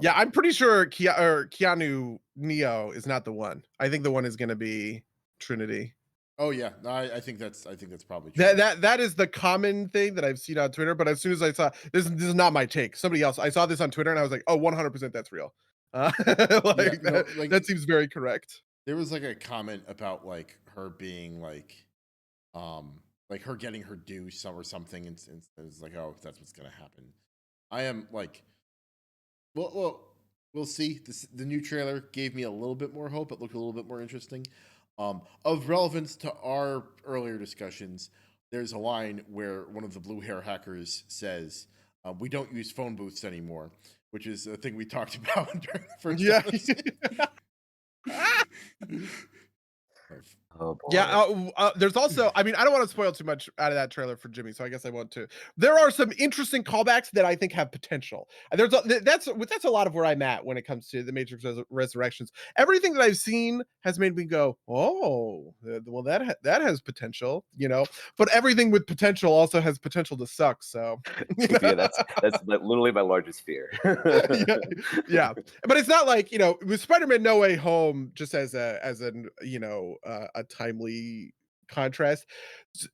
yeah, I'm pretty sure Keanu Neo is not the one. I think the one is going to be Trinity. Oh yeah, no, I think that's probably true. That is the common thing that I've seen on Twitter. But as soon as I saw this is not my take. Somebody else, I saw this on Twitter and I was like, oh, 100% that's real. Like no, like that seems very correct. there was like a comment about like her being like her getting her due or something, and it's like, oh, that's what's gonna happen. I am like, we'll see. The new trailer gave me a little bit more hope. It looked a little bit more interesting. Of relevance to our earlier discussions, there's a line where one of the blue hair hackers says, "We don't use phone booths anymore," which is a thing we talked about during the first Yeah. episode. Oh Yeah, boy. there's also, I mean, I don't want to spoil too much out of that trailer for Jimmy, so I guess I won't too. There are some interesting callbacks that I think have potential. And that's a lot of where I'm at when it comes to the Matrix Resurrections. Everything that I've seen has made me go, "Oh, well that has potential," you know. But everything with potential also has potential to suck. So, Yeah, that's literally my largest fear. yeah, yeah, but it's not like, with Spider-Man No Way Home, just as an a timely contrast.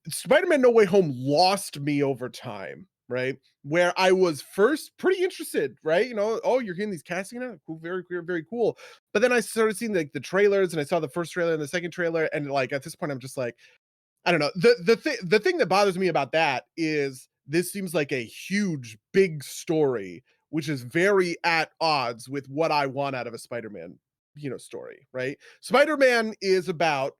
Spider-Man No Way Home lost me over time, right? Where I was first pretty interested, right? Oh, you're getting these casting now, cool, very very very cool. But then I started seeing like the trailers, and I saw the first trailer and the second trailer, and like at this point, I'm just like, I don't know. The thing that bothers me about that is this seems like a huge, big story, which is very at odds with what I want out of a Spider-Man, story, right? Spider-Man is about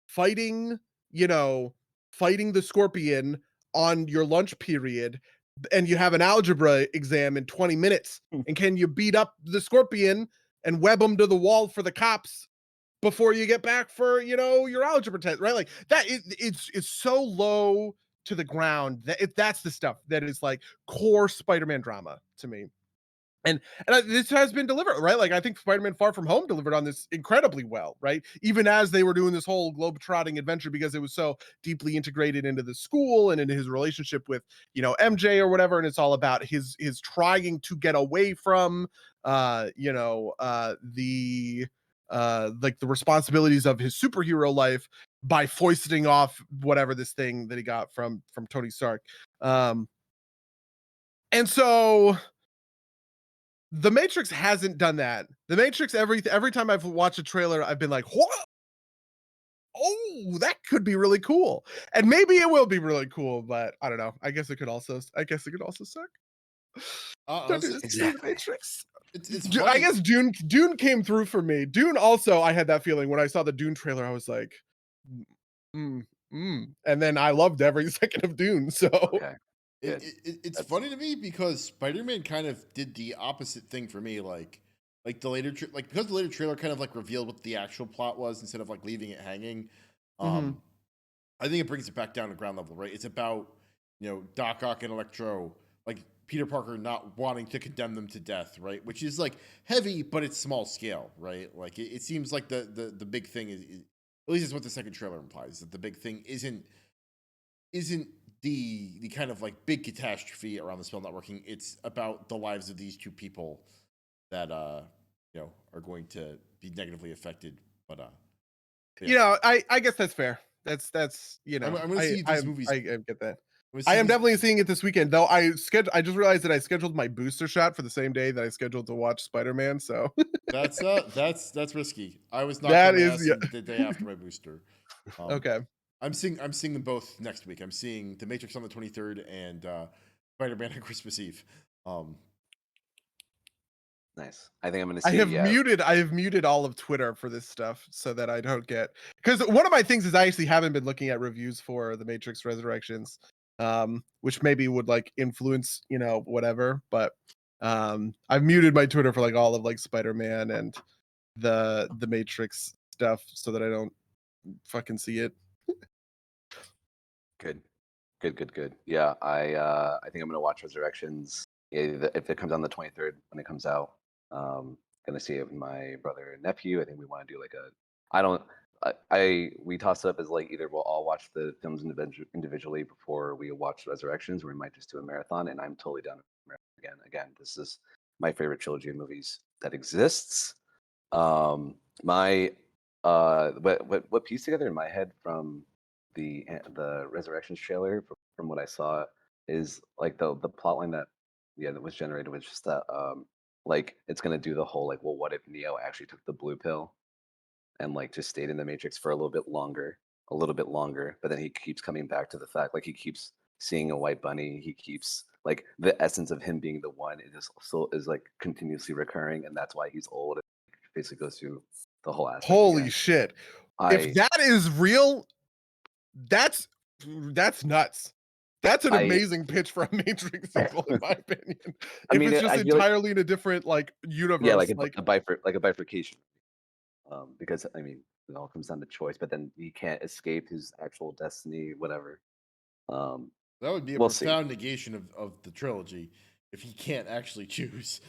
fighting, you know, fighting the Scorpion on your lunch period, and you have an algebra exam in 20 minutes. And can you beat up the Scorpion and web him to the wall for the cops before you get back for, your algebra test, right? Like that it's so low to the ground that that's the stuff that is like core Spider-Man drama to me. And this has been delivered, right? Like I think Spider-Man Far From Home delivered on this incredibly well, right? Even as they were doing this whole globe-trotting adventure, because it was so deeply integrated into the school and into his relationship with, MJ or whatever, and it's all about his trying to get away from the like the responsibilities of his superhero life by foisting off whatever this thing that he got from Tony Stark. And so the Matrix hasn't done that. The Matrix, every time I've watched a trailer, I've been like, "What? Oh, that could be really cool." And maybe it will be really cool, but I don't know. I guess it could also suck. Don't do Honestly, this to me, the Exactly. Matrix. it's I funny. guess Dune came through for me. Dune also, I had that feeling when I saw the Dune trailer. I was like, mm, and then I loved every second of Dune. So Okay. Good. It's That's funny to me because Spider-Man kind of did the opposite thing for me. Like the later, because the later trailer kind of like revealed what the actual plot was instead of like leaving it hanging. Mhm. I think it brings it back down to ground level, right? It's about Doc Ock and Electro, like Peter Parker not wanting to condemn them to death, right? Which is like heavy, but it's small scale, right? Like it seems like the big thing is at least it's what the second trailer implies, that the big thing isn't the kind of like big catastrophe around the spell not working. It's about the lives of these two people that are going to be negatively affected. But yeah. I guess that's fair. That's I'm gonna see these movies. I get that. I'm gonna I see am these. definitely seeing it this weekend, though. I just realized that I scheduled my booster shot for the same day that I scheduled to watch Spider-Man. So That's risky. I was knocked that on my is, ass yeah. the day after my booster. Um, Okay. I'm seeing them both next week. I'm seeing The Matrix on the 23rd and Spider-Man on Christmas Eve. nice. I think I'm gonna I see. have Yeah. muted all of Twitter for this stuff so that I don't get, because one of my things is I actually haven't been looking at reviews for the Matrix Resurrections, which maybe would like influence, whatever. But I've muted my Twitter for like all of like Spider-Man and the Matrix stuff so that I don't fucking see it. Good. Good. Yeah. I think I'm gonna watch Resurrections. Yeah, if it comes on the 23rd when it comes out. Gonna see it with my brother and nephew. I think we want to do like a. I don't. We toss it up as like either we'll all watch the films individually before we watch Resurrections, or we might just do a marathon. And I'm totally down with marathon again. This is my favorite trilogy of movies that exists. My what pieced together in my head from the Resurrections trailer from what I saw is like the plot line that was generated was just that like it's gonna do the whole like, well, what if Neo actually took the blue pill and like just stayed in the Matrix for a little bit longer, but then he keeps coming back to the fact like he keeps seeing a white bunny, he keeps like the essence of him being the one is still is like continuously recurring, and that's why he's old. It basically goes through the whole aspect Holy again. shit. If I that is real, that's nuts. That's an I amazing pitch for a Matrix sequel, in my opinion. I If mean it's just I feel like entirely in a different like yeah, universe, like like a bifurcation. Because I mean it all comes down to choice, but then he can't escape his actual destiny, whatever. Um That would be a we'll see. profound negation of the trilogy if he can't actually choose.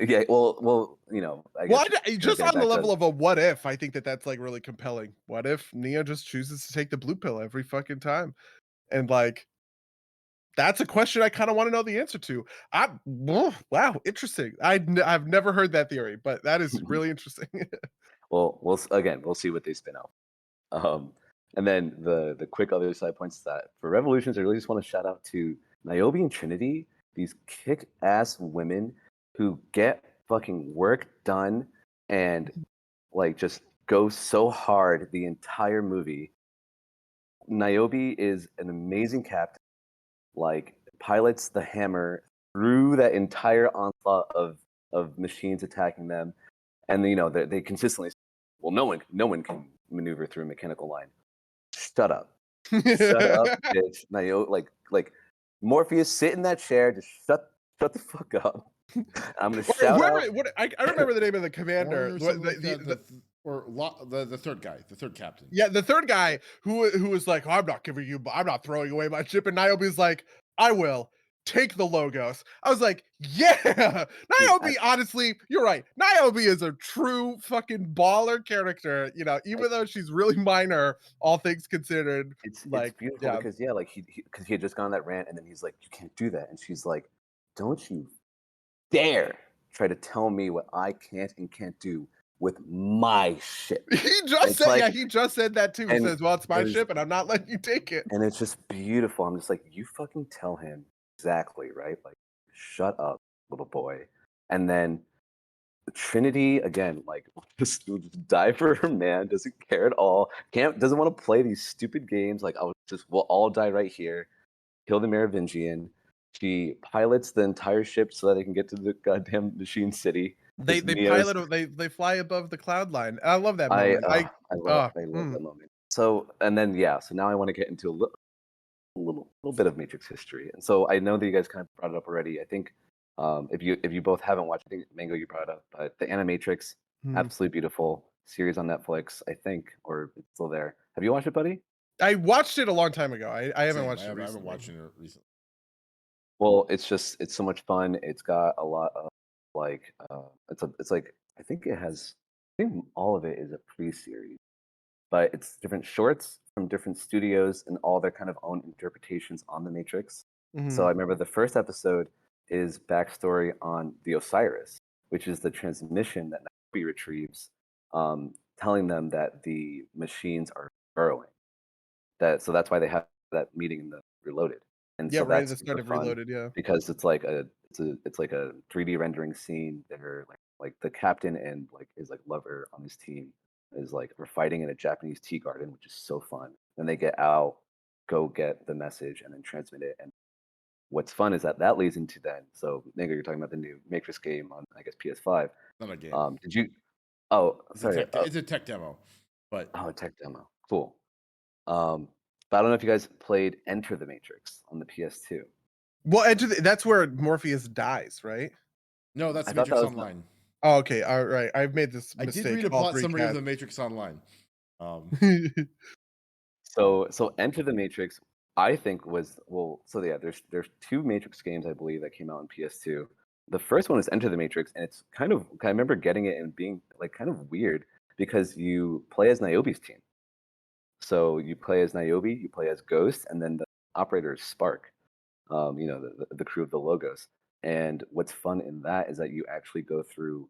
Yeah, well, you know, I well, guess just getting on the back to level of a what if, I think that that's like really compelling. What if Neo just chooses to take the blue pill every fucking time? And like, that's a question I kind of want to know the answer to. Wow, interesting. I've never heard that theory, but that is really interesting. well, again, we'll see what they spin out. Um, and then the quick other side points is that for Revolutions, I really just want to shout out to Niobe and Trinity, these kick-ass women who get fucking work done and like just go so hard the entire movie. Niobe is an amazing captain, like pilots the hammer through that entire onslaught of machines attacking them, and you know they consistently, well, no one can maneuver through a mechanical line. Shut up, shut up, bitch. Niobe, like Morpheus, sit in that chair, just shut the fuck up. I'm gonna shout out. I remember the name of the commander. Or something like that. The third guy, the third captain. Yeah, the third guy who was like, oh, I'm not throwing away my ship. And Niobe's like, I will take the logos. I was like, yeah, Niobe. Honestly, you're right. Niobe is a true fucking baller character. You know, even though she's really minor, all things considered. It's Like, beautiful yeah, because yeah, like because he had just gone on that rant, and then he's like, you can't do that, and she's like, don't you dare try to tell me what I can't and can't do with my ship. he just said, like, yeah, he just said that too. He and says, well, it's my it was- ship, and I'm not letting you take it. and it's just beautiful. I'm just like, you fucking tell him exactly, right? Like, shut up, little boy. And then Trinity again, like just die for her man, doesn't care at all, doesn't want to play these stupid games. Like, we'll all die right here. Kill the Merovingian. She pilots the entire ship so that they can get to the goddamn machine city. They they fly above the cloud line. I love that I moment. love that moment. So and then yeah, so now I want to get into a little bit of Matrix history. And so I know that you guys kind of brought it up already. I think if you both haven't watched, I think Mango you brought it up, but the Animatrix, absolutely beautiful series on Netflix, I think, or it's still there. Have you watched it, buddy? I watched it a long time ago. I haven't watched it recently. I haven't watched it recently. Well, it's so much fun. It's got a lot of like it's like I think all of it is a pre-series, but it's different shorts from different studios and all their kind of own interpretations on the Matrix. So I remember the first episode is backstory on the Osiris, which is the transmission that Niobe retrieves, telling them that the machines are burrowing. So that's why they have that meeting in the Reloaded. And Yeah, so right at that's the start super of fun Reloaded, yeah. because it's like it's like a 3D rendering scene. They're like the captain and like his like lover on his team is like we're fighting in a Japanese tea garden, which is so fun. Then they get out, go get the message, and then transmit it. And what's fun is that leads into then. So Nego, you're talking about the new Matrix game on I guess PS5. Not a game. Did you? Oh, sorry. It's a tech demo, but a tech demo. Cool. But I don't know if you guys played Enter the Matrix on the PS2. Well, that's where Morpheus dies, right? No, that's I thought Matrix that was Online. Oh, okay, all right. I've made this mistake. I did read a plot summary of the Matrix Online. So Enter the Matrix, I think was so yeah, there's two Matrix games I believe that came out on PS2. The first one is Enter the Matrix, and it's kind of I remember getting it and being like kind of weird because you play as Niobe's team. So you play as Niobe, you play as Ghost, and then the operator is Spark. You know, the crew of the Logos. And what's fun in that is that you actually go through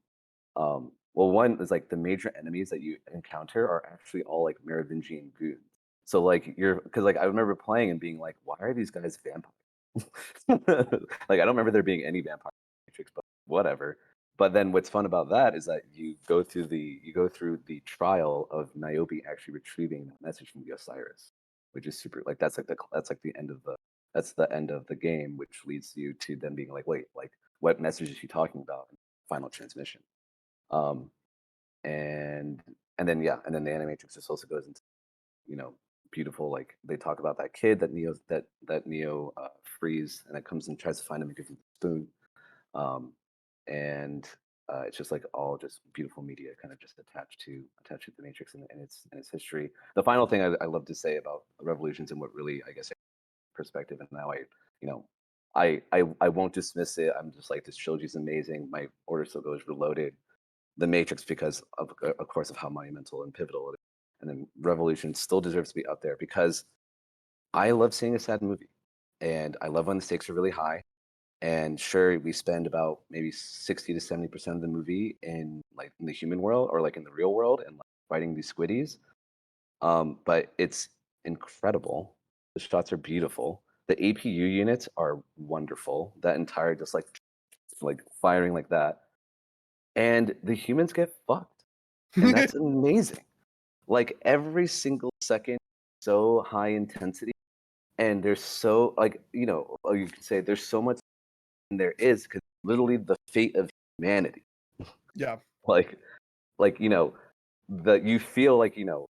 well, one is like the major enemies that you encounter are actually all like Merovingian goons. So like because like I remember playing and being like, why are these guys vampires? Like I don't remember there being any vampire Matrix, but whatever. But then what's fun about that is that you go through the trial of Niobe actually retrieving that message from the Osiris, which is super, like that's like the end of the game, which leads you to then being like, wait, like what message is she talking about in final transmission? Um, and and then the Animatrix just also goes into, you know, beautiful, like they talk about that kid that Neo frees, and it comes and tries to find him and gives him the spoon. um, and it's just like all just beautiful media kind of just attached to the Matrix and its history. The final thing I love to say about Revolutions and what really, I guess, perspective, and now you know I won't dismiss it. I'm just like, this trilogy is amazing. My order still goes Reloaded, The Matrix, because of course of how monumental and pivotal it is, and then Revolution still deserves to be up there because I love seeing a sad movie, and I love when the stakes are really high. And sure, we spend about maybe 60 to 70% of the movie in like in the human world or like in the real world and like fighting these squiddies. But it's incredible. The shots are beautiful. The APU units are wonderful. That entire just like firing like that, and the humans get fucked, and that's amazing. Like every single second, so high intensity, and there's so like, you know, or you could say there's so much there is, because literally the fate of humanity. Yeah. Like you know, you feel like, you know,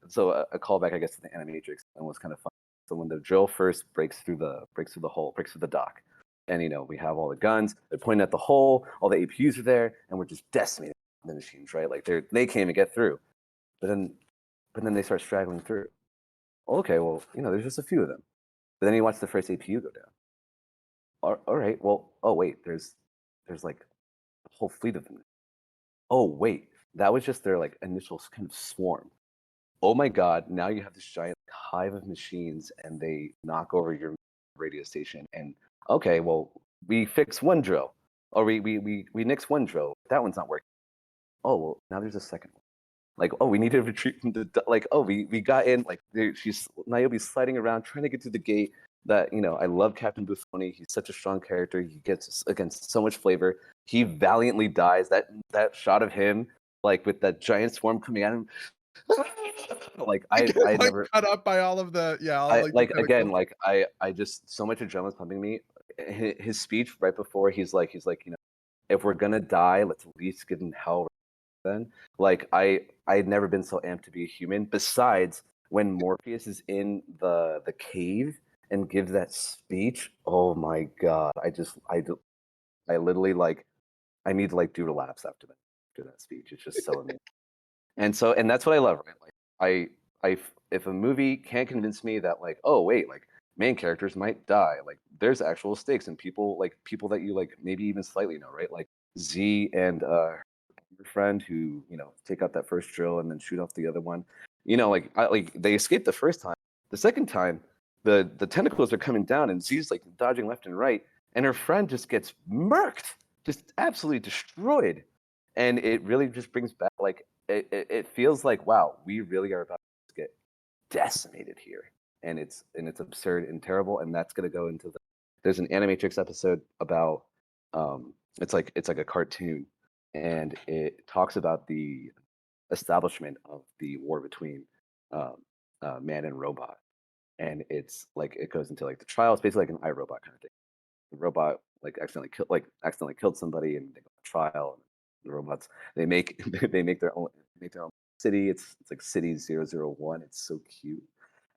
so a callback, I guess, to the Animatrix, and was kind of fun. So when the drill first breaks through the dock, and you know, we have all the guns, they're pointing at the hole, all the APUs are there, and we're just decimating the machines, right? Like they can't even get through. But then they start straggling through. Okay, well, you know, there's just a few of them. But then you watch the first APU go down. All right, well, oh wait, there's like a whole fleet of them. Oh wait, that was just their like initial kind of swarm. Oh my god, now you have this giant hive of machines, and they knock over your radio station. And okay, well, we fix one drill, or we nix one drill. That one's not working. Oh well, now there's a second one. Like, oh, we need to retreat from like, oh, we got in, like she's Niobe's sliding around trying to get through the gate. That, you know, I love Captain Buffoni. He's such a strong character. He gets against so much flavor. He valiantly dies. That shot of him, like with that giant swarm coming at him, like I Like, never, cut up by all of the all I like the like, again, tentacles. like I just, so much adrenaline's pumping me. His speech right before, he's like, you know, if we're gonna die, let's at least get in hell then. Like I had never been so amped to be a human. Besides, when Morpheus is in the cave and gives that speech, oh my god! I literally, like, I need to like do laps after that speech. It's just so amazing. And that's what I love, right? Like if a movie can't convince me that, like, oh wait, like main characters might die, like there's actual stakes, and people that you like maybe even slightly know, right? Like Z and your friend who, you know, take out that first drill and then shoot off the other one. You know, like they escaped the first time. The second time, the tentacles are coming down, and Z's like dodging left and right, and her friend just gets murked, just absolutely destroyed. And it really just brings back, like, it feels like, wow, we really are about to get decimated here, and it's absurd and terrible. And that's going to go into there's an Animatrix episode about, it's like a cartoon, and it talks about the establishment of the war between um, man and robot. And it's like, it goes into like the trial. It's basically like an iRobot kind of thing. The robot like accidentally killed somebody, and they go to trial. And the robots, they make make their own city. It's like City 001. It's so cute.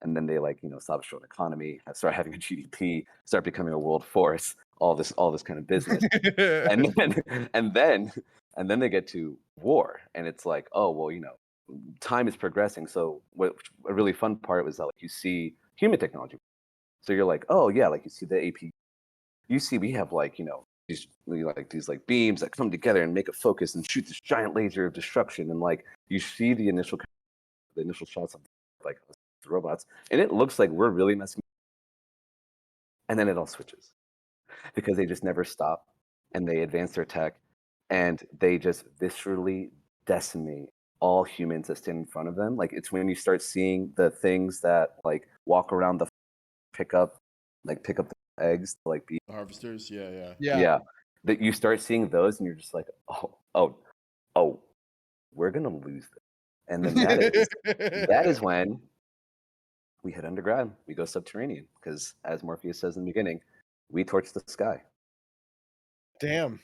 And then they, like, you know, stop a short economy, start having a GDP, start becoming a world force, all this kind of business. and then and then and then they get to war, and it's like, oh well, you know, time is progressing. So what a really fun part was that, like, you see human technology. So you're like, oh yeah, like you see the AP, you see we have, like, you know, these like beams that come together and make a focus and shoot this giant laser of destruction. And like you see the initial shots of like the robots, and it looks like we're really messing. And then it all switches, because they just never stop, and they advance their tech, and they just viscerally decimate all humans that stand in front of them. Like, it's when you start seeing the things that like walk around the pick up the eggs to like be, Harvesters, yeah, yeah. Yeah. yeah, that you start seeing those, and you're just like, oh, we're gonna lose this. And then that is when we head underground. We go subterranean because, as Morpheus says in the beginning, we torch the sky. Damn.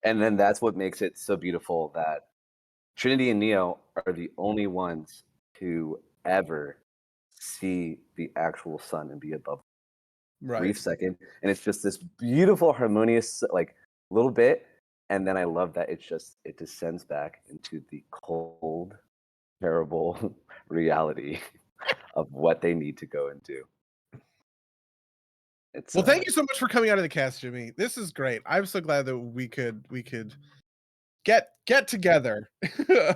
And then that's what makes it so beautiful that Trinity and Neo are the only ones to ever see the actual sun and be above Right. brief second, and it's just this beautiful harmonious like little bit, and then I love that it descends back into the cold, terrible reality of what they need to go and do. It's Well, thank you so much for coming out of the cast, Jimmy. This is great. I'm so glad that we could get together.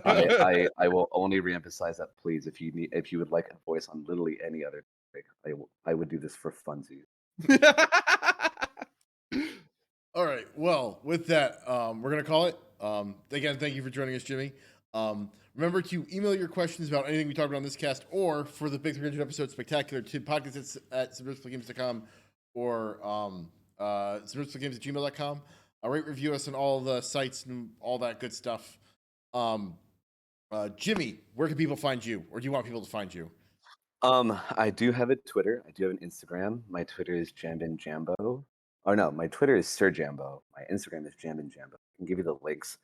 I will only reemphasize that, please, if you would like a voice on literally any other topic, I would do this for funsies. All right. Well, with that, we're gonna call it. Again, thank you for joining us, Jimmy. Remember to email your questions about anything we talked about on this cast, or for the big 300 episode spectacular, to podcast@subversivegames.com or subversivegames@gmail.com. Rate, review us on all the sites and all that good stuff. Jimmy, where can people find you, or do you want people to find you? I do have a Twitter. I do have an Instagram. My Twitter is JambinJambo. Oh no, my Twitter is Sir Jambo. My Instagram is JambinJambo. I can give you the links.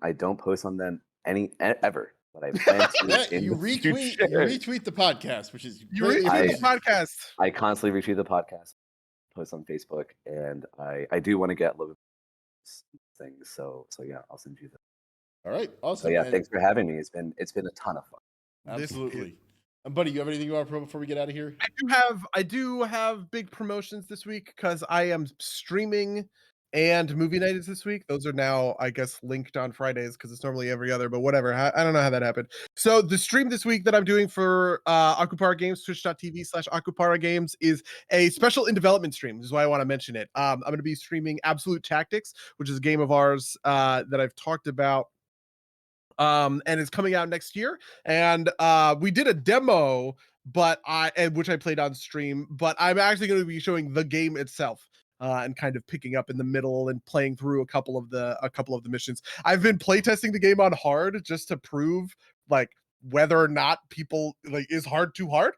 I don't post on them ever, but I plan to. Yeah, in you the retweet future. the podcast, which is You greatly retweet the appreciated. podcast. I constantly retweet the podcast, post on Facebook, and I do want to get a little bit of things. So yeah, I'll send you that. All right, awesome. So yeah, And thanks for having me. It's been a ton of fun. absolutely. And buddy, you have anything you want to promote before we get out of here? I do have big promotions this week because I am streaming and movie night is this week. Those are now, I guess, linked on Fridays because it's normally every other, but whatever. I don't know how that happened. So the stream this week that I'm doing for Akupara Games, twitch.tv/Akupara Games, is a special in development stream. This is why I want to mention it. I'm going to be streaming Absolute Tactics, which is a game of ours that I've talked about. And it's coming out next year. And we did a demo, which I played on stream, but I'm actually going to be showing the game itself. And kind of picking up in the middle and playing through a couple of the missions. I've been playtesting the game on hard just to prove like whether or not people like is hard too hard.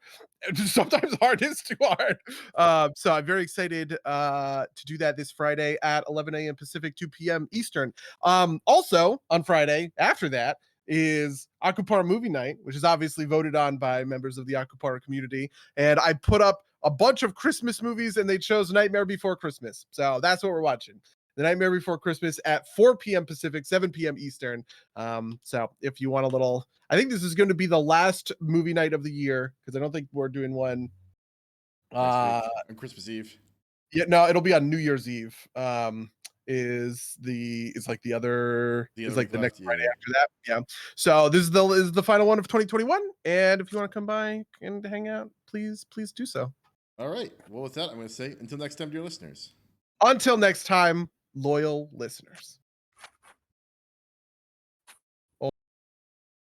Sometimes hard is too hard. So I'm very excited to do that this Friday at 11 a.m. Pacific, 2 p.m. Eastern. Also on Friday after that is Akupara Movie Night, which is obviously voted on by members of the Akupara community. And I put up a bunch of Christmas movies and they chose Nightmare Before Christmas. So that's what we're watching. The Nightmare Before Christmas at 4 p.m. Pacific, 7 p.m. Eastern. So if you want a little, I think this is going to be the last movie night of the year because I don't think we're doing one On Christmas Eve. Yeah, no, it'll be on New Year's Eve. Is like the next Friday after that. Yeah. So this is the final one of 2021. And if you want to come by and hang out, please do so. All right. Well, with that, I'm going to say until next time, dear listeners. Until next time, loyal listeners.